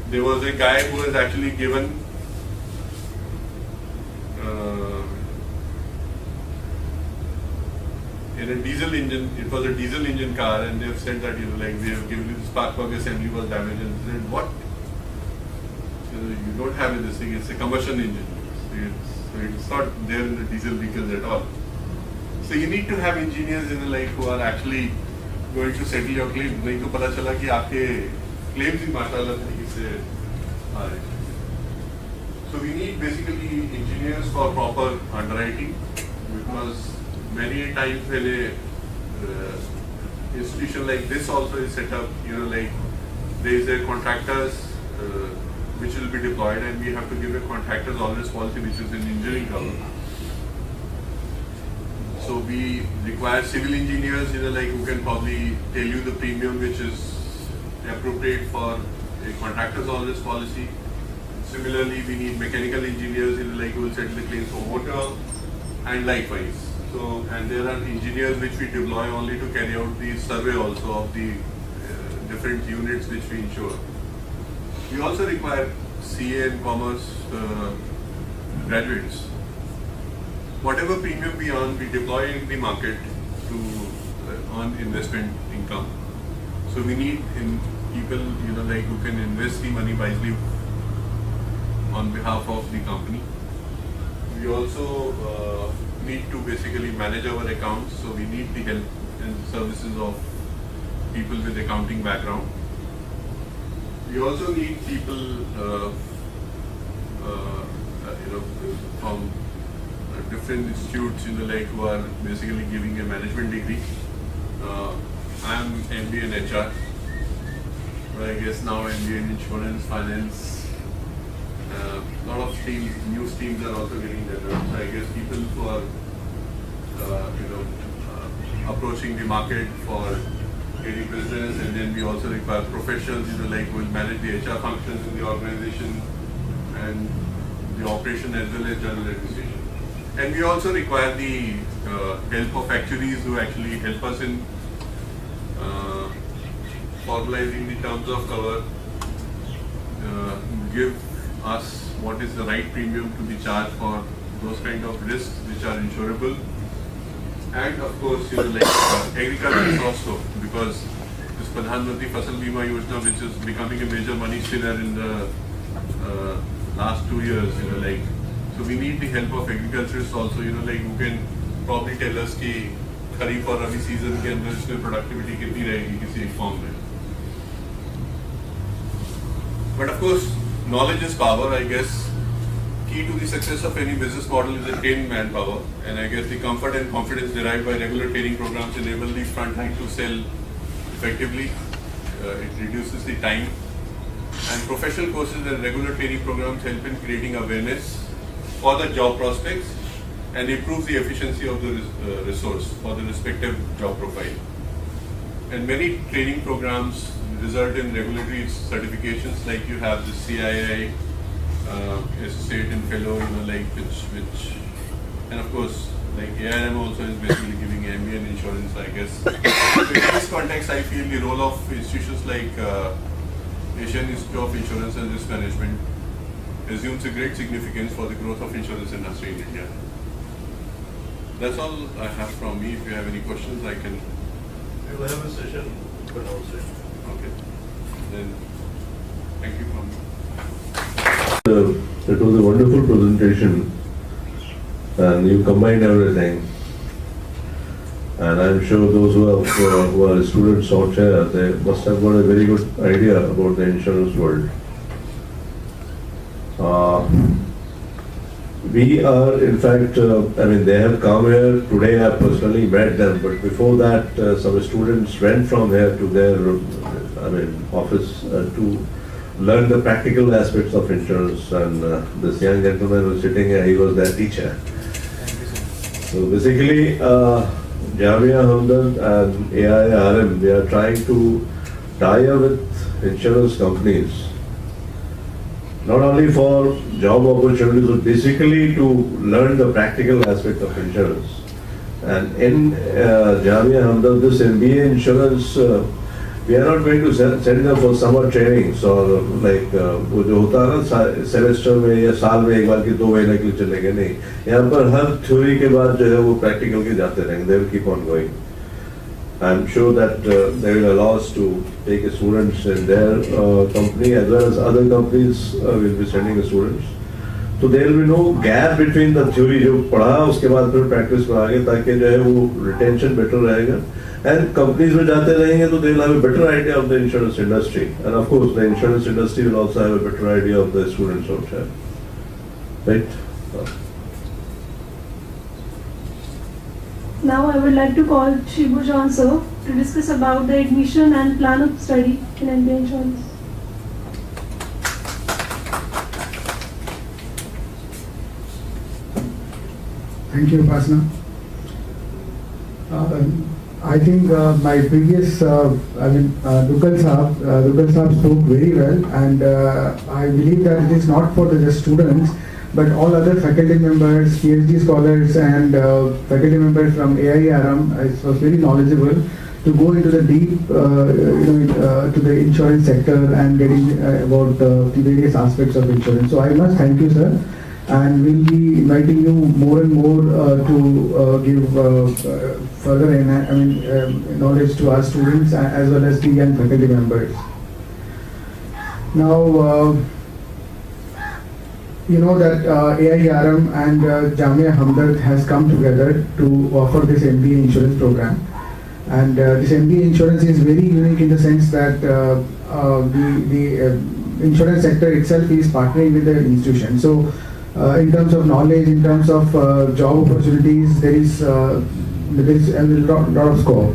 There was a guy who was actually given in a diesel engine, it was a diesel engine car, and they've said that, you know, like we have given you the spark plug assembly was damaged, and they said, what? You know, you don't have this thing, it's a combustion engine. So it's not there in the diesel vehicles at all. So you need to have engineers, you know, like who are actually going to settle your claim. नहीं तो पता चला कि आपके claims ही माशाल्लाह तरीके से आ रहे हैं. So we need basically engineers for proper underwriting, because many a times when a institution like this also is set up, you know, like there is a contractors which will be deployed, and we have to give a contractors always policy which is an engineering cover. So we require civil engineers, you know, like who can probably tell you the premium which is appropriate for a contractor's always policy. Similarly, we need mechanical engineers, you know, like who will settle the claims for motor, and likewise. So, and there are engineers which we deploy only to carry out the survey also of the different units which we insure. We also require CA and commerce graduates. Whatever premium we earn, we deploy in the market to earn investment income. So we need people, you know, like who can invest the money wisely on behalf of the company. We also need to basically manage our accounts, so we need the help and services of people with accounting background. We also need people, you know, from different institutes, you know, like who are basically giving a management degree. I am MBA in HR, but I guess now MBA in insurance, finance. A lot of new streams are also getting developed. So I guess people who are, you know, approaching the market for getting business, and then we also require professionals, you know, like who will manage the HR functions in the organization and the operation as well as general administration. And we also require the help of actuaries who actually help us in formalizing the terms of cover, give us what is the right premium to be charged for those kind of risks which are insurable. And of course, you know, like agriculture also, because this Pradhan Mantri Fasal Bima Yojana, which is becoming a major money spinner in the last 2 years, you know, like, so we need the help of agriculturists also, you know, like who can probably tell us कि खरीफ और रबी season के अंदर इसमें productivity कितनी रहेगी किसी एक form में. But of course, knowledge is power. I guess key to the success of any business model is a trained manpower, and I guess the comfort and confidence derived by regular training programs enable the front line to sell effectively. It reduces the time, and professional courses and regular training programs help in creating awareness for the job prospects and improves the efficiency of the resource for the respective job profile. And many training programs result in regulatory certifications, like you have the CII, Associate and Fellow, you know, like which, and of course, like AIM also is basically giving MBA in insurance, I guess. So in this context, I feel the role of institutions like Asian Institute of Insurance and Risk Management assumes a great significance for the growth of insurance industry in India. That's all I have from me. If you have any questions, I can. We will have a session open also. Okay. Then, thank you from me. It was a wonderful presentation, and you combined everything. And I'm sure those who are students out here, they must have got a very good idea about the insurance world. We are, in fact, I mean, they have come here today. I personally met them, but before that, some students went from here to their, office to learn the practical aspects of insurance. And this young gentleman who was sitting here, he was their teacher. So basically, Jamia Hamdard and AIRM, we are trying to tie up with insurance companies, not only for job opportunities, but basically to learn the practical aspect of insurance. And in Jamia Hamdard, this MBA insurance We are not going to send them for summer trainings or like वो जो होता है ना semester में या साल में एक बार की 2 महीने के लिए चलेंगे नहीं. यहाँ पर हर थ्योरी के बाद जो है वो प्रैक्टिकल के जाते रहेंगे. They will keep on going. I'm sure that they will allow us to take students in their company as well as other companies will be sending the students. So there will be no gap between the theory जो पढ़ा उसके बाद फिर practice में आगे ताकि जो है वो retention better रहेगा. And companies में जाते रहेंगे तो they will have a better idea of the insurance industry. And of course the insurance industry will also have a better idea of the students also. Right? Now I would like to call Shibu John sir to discuss about the admission and plan of study in MBA insurance. Thank you, Upasana. I think my previous, Dukal Saab spoke very well, and I believe that it is not for the students, but all other faculty members, PhD scholars, and faculty members from AIRM. It was very knowledgeable to go into the deep, to the insurance sector and getting about the various aspects of insurance. So I must thank you, sir. And we'll be inviting you more and more to give further knowledge to our students as well as the young faculty members. Now, you know that AIRM and Jamia Hamdard has come together to offer this MBA insurance program. And this MBA insurance is very unique in the sense that the insurance sector itself is partnering with the institution. So, in terms of knowledge, in terms of job opportunities, there is a lot of scope.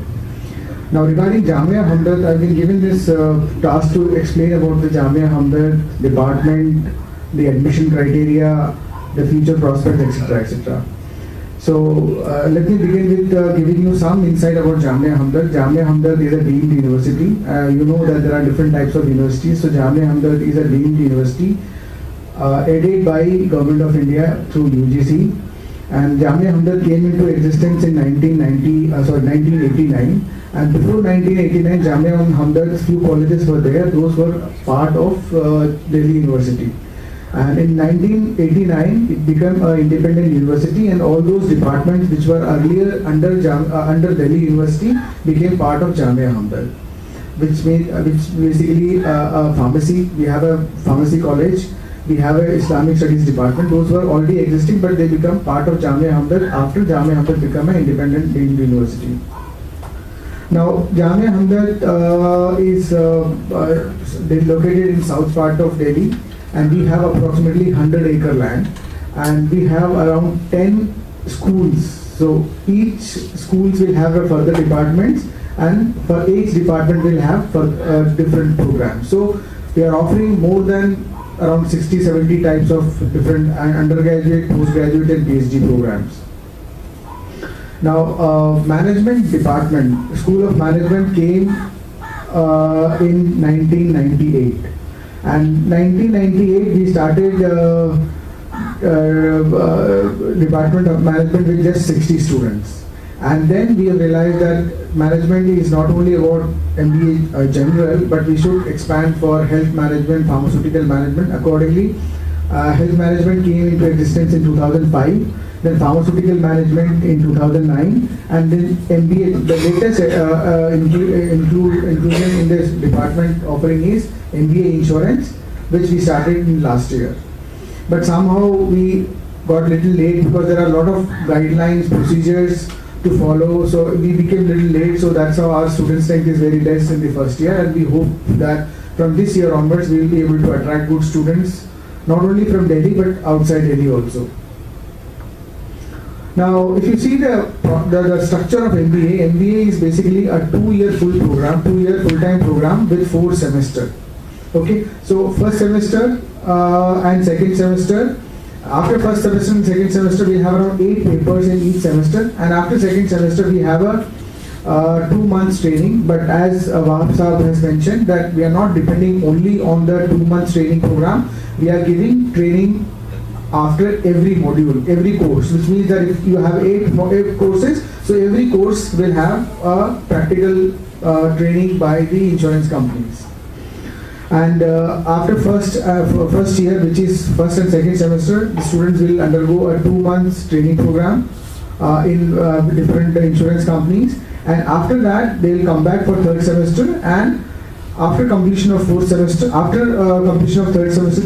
Now regarding Jamia Hamdard, I've been given this task to explain about the Jamia Hamdard department, the admission criteria, the future prospects, etc. etc. So let me begin with giving you some insight about Jamia Hamdard. Jamia Hamdard is a deemed university. You know that there are different types of universities. So Jamia Hamdard is a deemed university. Aided by Government of India through UGC, and Jamia Hamdard came into existence in 1989, and before 1989 Jamia Hamdard's few colleges were there. Those were part of Delhi University, and in 1989 it became an independent university, and all those departments which were earlier under Delhi University became part of Jamia Hamdard, which basically a pharmacy. We have a pharmacy college. We have an Islamic Studies department. Those were already existing, but they become part of Jamia Hamdard after Jamia Hamdard became an independent deemed university. Now, Jamia Hamdard is located in south part of Delhi, and we have approximately 100-acre land, and we have around 10 schools. So each schools will have a further departments, and for each department will have different programs. So we are offering more than around 60-70 types of different undergraduate, postgraduate and PhD programs. Now, management department, School of Management came in 1998, and 1998 we started Department of Management with just 60 students, and then we realized that management is not only about MBA general, but we should expand for health management, pharmaceutical management. Accordingly, health management came into existence in 2005, then pharmaceutical management in 2009, and then MBA. The latest inclusion in this department offering is MBA insurance, which we started in last year. But somehow we got little late because there are a lot of guidelines, procedures to follow, so we became little late. So that's how our student strength is very less in the first year, and we hope that from this year onwards we will be able to attract good students, not only from Delhi but outside Delhi also. Now, if you see the structure of MBA, MBA is basically a 2-year full program, 2-year full-time program with 4 semesters. Okay, so first semester and second semester. After first semester and second semester, we have around 8 papers in each semester, and after second semester, we have a 2 months training. But as Wahab Saab has mentioned, that we are not depending only on the 2 months training program. We are giving training after every module, every course, which means that if you have 8 courses, so So every course will have a practical training by the insurance companies. And after first year, which is first and second semester, the students will undergo a 2 months training program in different insurance companies, and after that they will come back for third semester, and after completion of third semester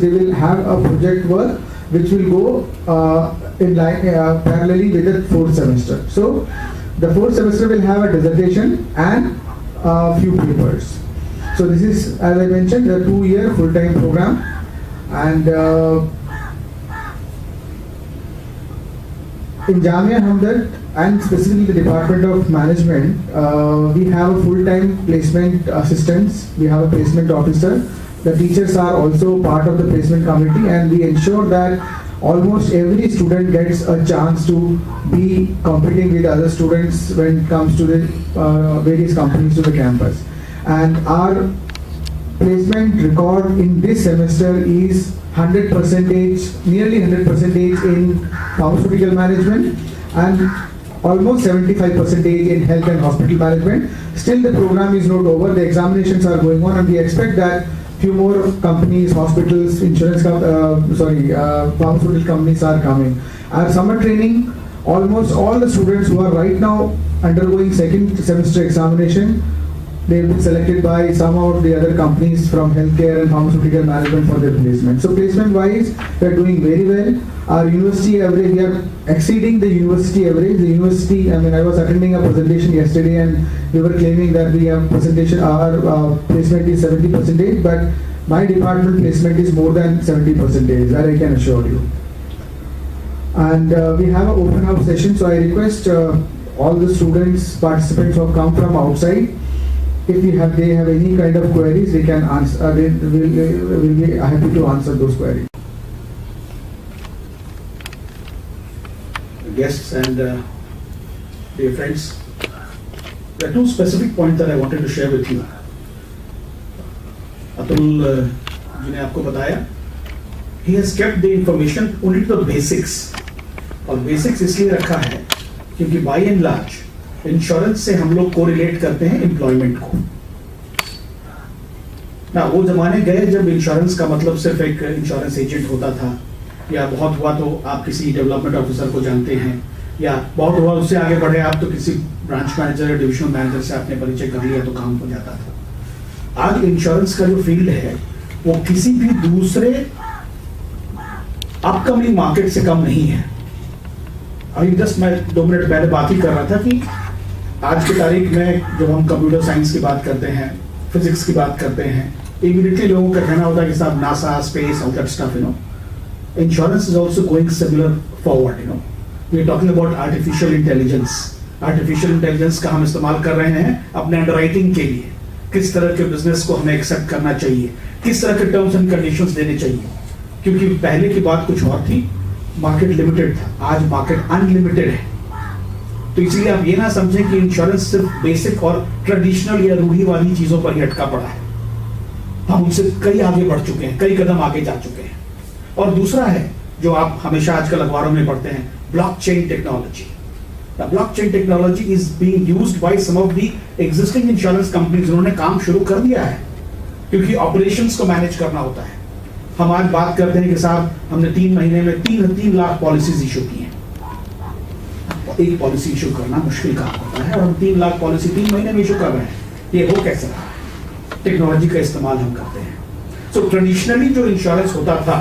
they will have a project work which will go in line parallelly with the fourth semester. So the fourth semester will have a dissertation and a few papers. So this is, as I mentioned, a 2-year full-time program, and in Jamia Hamdard and specifically the Department of Management, we have a full-time placement assistants, we have a placement officer. The teachers are also part of the placement committee, and we ensure that almost every student gets a chance to be competing with other students when it comes to the various companies to the campus. And our placement record in this semester is 100%, nearly 100% in pharmaceutical management and almost 75% in health and hospital management. Still the program is not over, the examinations are going on, and we expect that few more companies, hospitals, pharmaceutical companies are coming. Our summer training, almost all the students who are right now undergoing second semester examination, they will be selected by some of the other companies from healthcare and pharmaceutical management for their placement. So placement wise, we are doing very well. Our university average, we are exceeding the university average. The university, I was attending a presentation yesterday and we were claiming that we have our placement is 70%, but my department placement is more than 70%, that I can assure you. And we have an open house session, so I request all the students, participants who have come from outside, if they have any kind of queries, they can answer. We'll be happy to answer those queries. Guests and dear friends, there are 2 specific points that I wanted to share with you. Atul ji ne aapko bataya, he has kept the information only to the basics, और basics इसलिए रखा है क्योंकि by and large insurance से हम लोग correlate करते हैं एम्प्लॉयमेंट को ना। वो जमाने गए जब इंश्योरेंस का मतलब सिर्फ एक इंश्योरेंस एजेंट होता था, या बहुत हुआ तो आप किसी डेवलपमेंट ऑफिसर को जानते हैं, या बहुत हुआ उससे आगे बढ़े आप तो किसी ब्रांच मैनेजर या डिविजनल मैनेजर से आपने परिचय कर लिया तो काम हो जाता था। आज इंश्योरेंस का जो फील्ड है वो किसी भी दूसरे अपकमिंग मार्केट से कम नहीं है। अभी जस्ट मैं 2 मिनट पहले बात ही कर रहा था कि आज की तारीख में जब हम कंप्यूटर साइंस की बात करते हैं, फिजिक्स की बात करते हैं, इमीडिएटली लोगों का कहना होता है कि साहब NASA, space, all that stuff, insurance is also going similar forward, we are talking about artificial intelligence. Artificial intelligence का हम इस्तेमाल कर रहे हैं अपने अंडरराइटिंग के लिए, किस तरह के बिजनेस को हमें एक्सेप्ट करना चाहिए, किस तरह के टर्म्स एंड कंडीशंस देने चाहिए, क्योंकि पहले की बात कुछ और थी, मार्केट लिमिटेड था, आज मार्केट अनलिमिटेड है। तो इसलिए आप ये ना समझें कि इंश्योरेंस सिर्फ बेसिक और ट्रेडिशनल या रूढ़ी वाली चीजों पर ही अटका पड़ा है। हम उनसे कई आगे बढ़ चुके हैं, कई कदम आगे जा चुके हैं। और दूसरा है जो आप हमेशा आजकल अखबारों में पढ़ते हैं, blockchain technology. The blockchain technology is being used by some of the existing insurance companies, जिन्होंने काम शुरू कर दिया है, क्योंकि ऑपरेशंस को मैनेज करना होता है। हम आज बात करते हैं कि साहब हमने 3 महीने में 3 लाख पॉलिसीज इशू की हैं। एक पॉलिसी इशू करना मुश्किल काम होता है और हम 3 लाख पॉलिसी 3 महीने में इशू कर रहे हैं, ये हो कैसे रहा है? टेक्नोलॉजी का इस्तेमाल हम करते हैं। सो ट्रेडिशनली जो इंश्योरेंस होता था,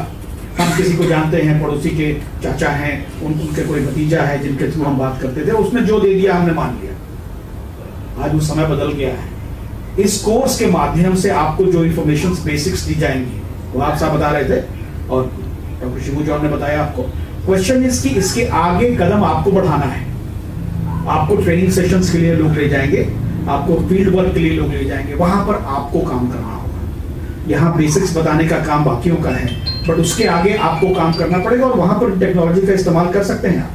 हम किसी को जानते हैं, पड़ोसी के चाचा हैं, उनके कोई भतीजा है जिनके थ्रू हम बात करते थे, उसने जो दे दिया हमने मान लिया। आज वो समय बदल गया है। इस कोर्स के माध्यम से आपको जो इंफॉर्मेशन बेसिक्स दी जाएंगी वो आप सब बता रहे थे और डॉक्टर शिबू जॉन ने बताया आपको। क्वेश्चन इज कि इसके आगे कदम आपको बढ़ाना है। आपको ट्रेनिंग सेशंस के लिए लोग ले जाएंगे, आपको फील्ड वर्क के लिए लोग ले जाएंगे, वहां पर आपको काम करना होगा। यहाँ बेसिक्स बताने का काम बाकियों का है, बट उसके आगे आपको काम करना पड़ेगा और वहां पर टेक्नोलॉजी का इस्तेमाल कर सकते हैं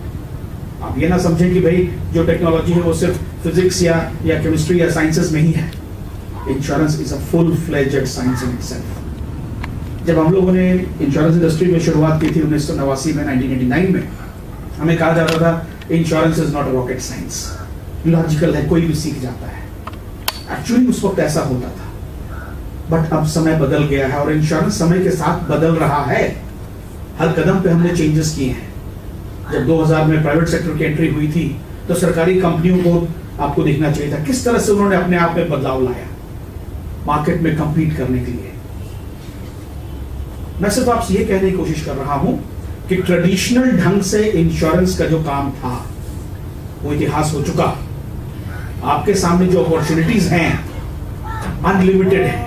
आप ये ना समझें कि भाई जो टेक्नोलॉजी है वो सिर्फ फिजिक्स या केमिस्ट्री या साइंसेस में ही है। Insurance is a full fledged science in itself. जब हम लोगों ने इंश्योरेंस इंडस्ट्री में शुरुआत की थी 1989 में, 1989 में, हमें कहा जाता था insurance is not a rocket science. Logical है, कोई भी सीख जाता है। एक्चुअली उस वक्त ऐसा होता था, बट अब समय बदल गया है और इंश्योरेंस समय के साथ बदल रहा है। हर कदम पे हमने चेंजेस किए हैं। जब 2000 में प्राइवेट सेक्टर की एंट्री हुई थी तो सरकारी कंपनियों को आपको देखना चाहिए था किस तरह से उन्होंने अपने आप में बदलाव लाया मार्केट में compete करने के लिए। मैं सिर्फ आपसे ये कहने की कोशिश कर रहा हूं कि ट्रेडिशनल ढंग से इंश्योरेंस का जो काम था वो इतिहास हो चुका। आपके सामने जो अपॉर्चुनिटीज हैं अनलिमिटेड है।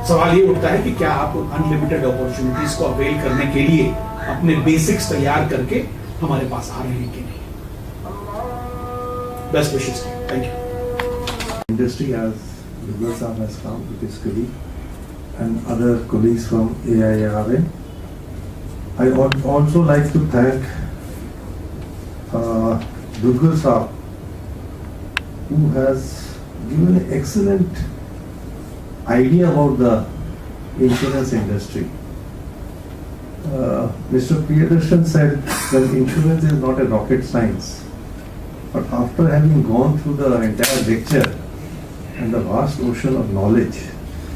सवाल ये उठता है कि क्या आप अनलिमिटेड अपॉर्चुनिटीज को अवेल करने के लिए अपने बेसिक्स तैयार करके हमारे पास आ रहे हैं कि नहीं। Best wishes, thank you. Industry as Duggal Saab has come with his colleague and other colleagues from AIRN. I would also like to thank Duggal Saab, who has given an excellent idea about the insurance industry. Mr. Priyadarshan said that insurance is not a rocket science, but after having gone through the entire lecture and the vast ocean of knowledge,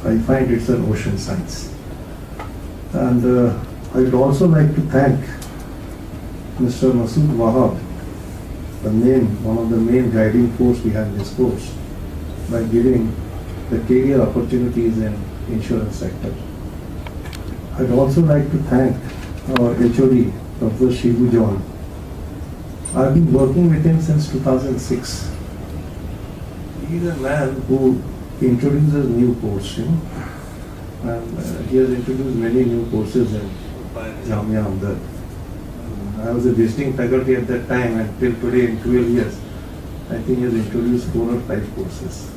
I find it's an ocean science. And I would also like to thank Mr. Masood Wahab, one of the main guiding force behind this course, by giving the career opportunities in insurance sector. I'd also like to thank our HOD, Dr. Shivu John. I've been working with him since 2006. He's a man who introduces new courses, and he has introduced many new courses in Jamia Hamdard. I was a visiting faculty at that time, and till today, in 12 years, I think he has introduced 4 or 5 courses.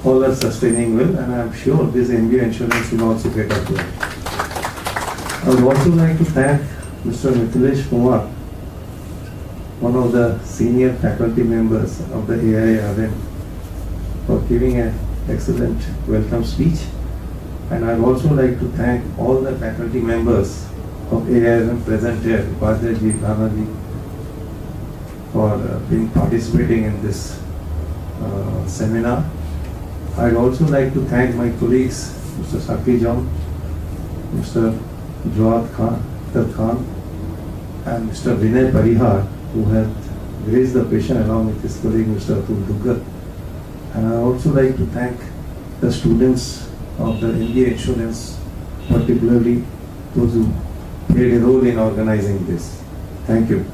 All are sustaining well, and I am sure this MBA insurance will also get up there. I would also like to thank Mr. Mithilesh Kumar, one of the senior faculty members of the AIRN, for giving an excellent welcome speech. And I would also like to thank all the faculty members of AIRN present here, Upadhyay ji, Rana ji, for being participating in this seminar. I would also like to thank my colleagues, Mr. Saki John, Mr. Jawad Khan, and Mr. Vinay Parihar, who had raised the patient along with his colleague, Mr. Atul Duggal. And I would also like to thank the students of the MBA Insurance, particularly those who played a role in organizing this. Thank you.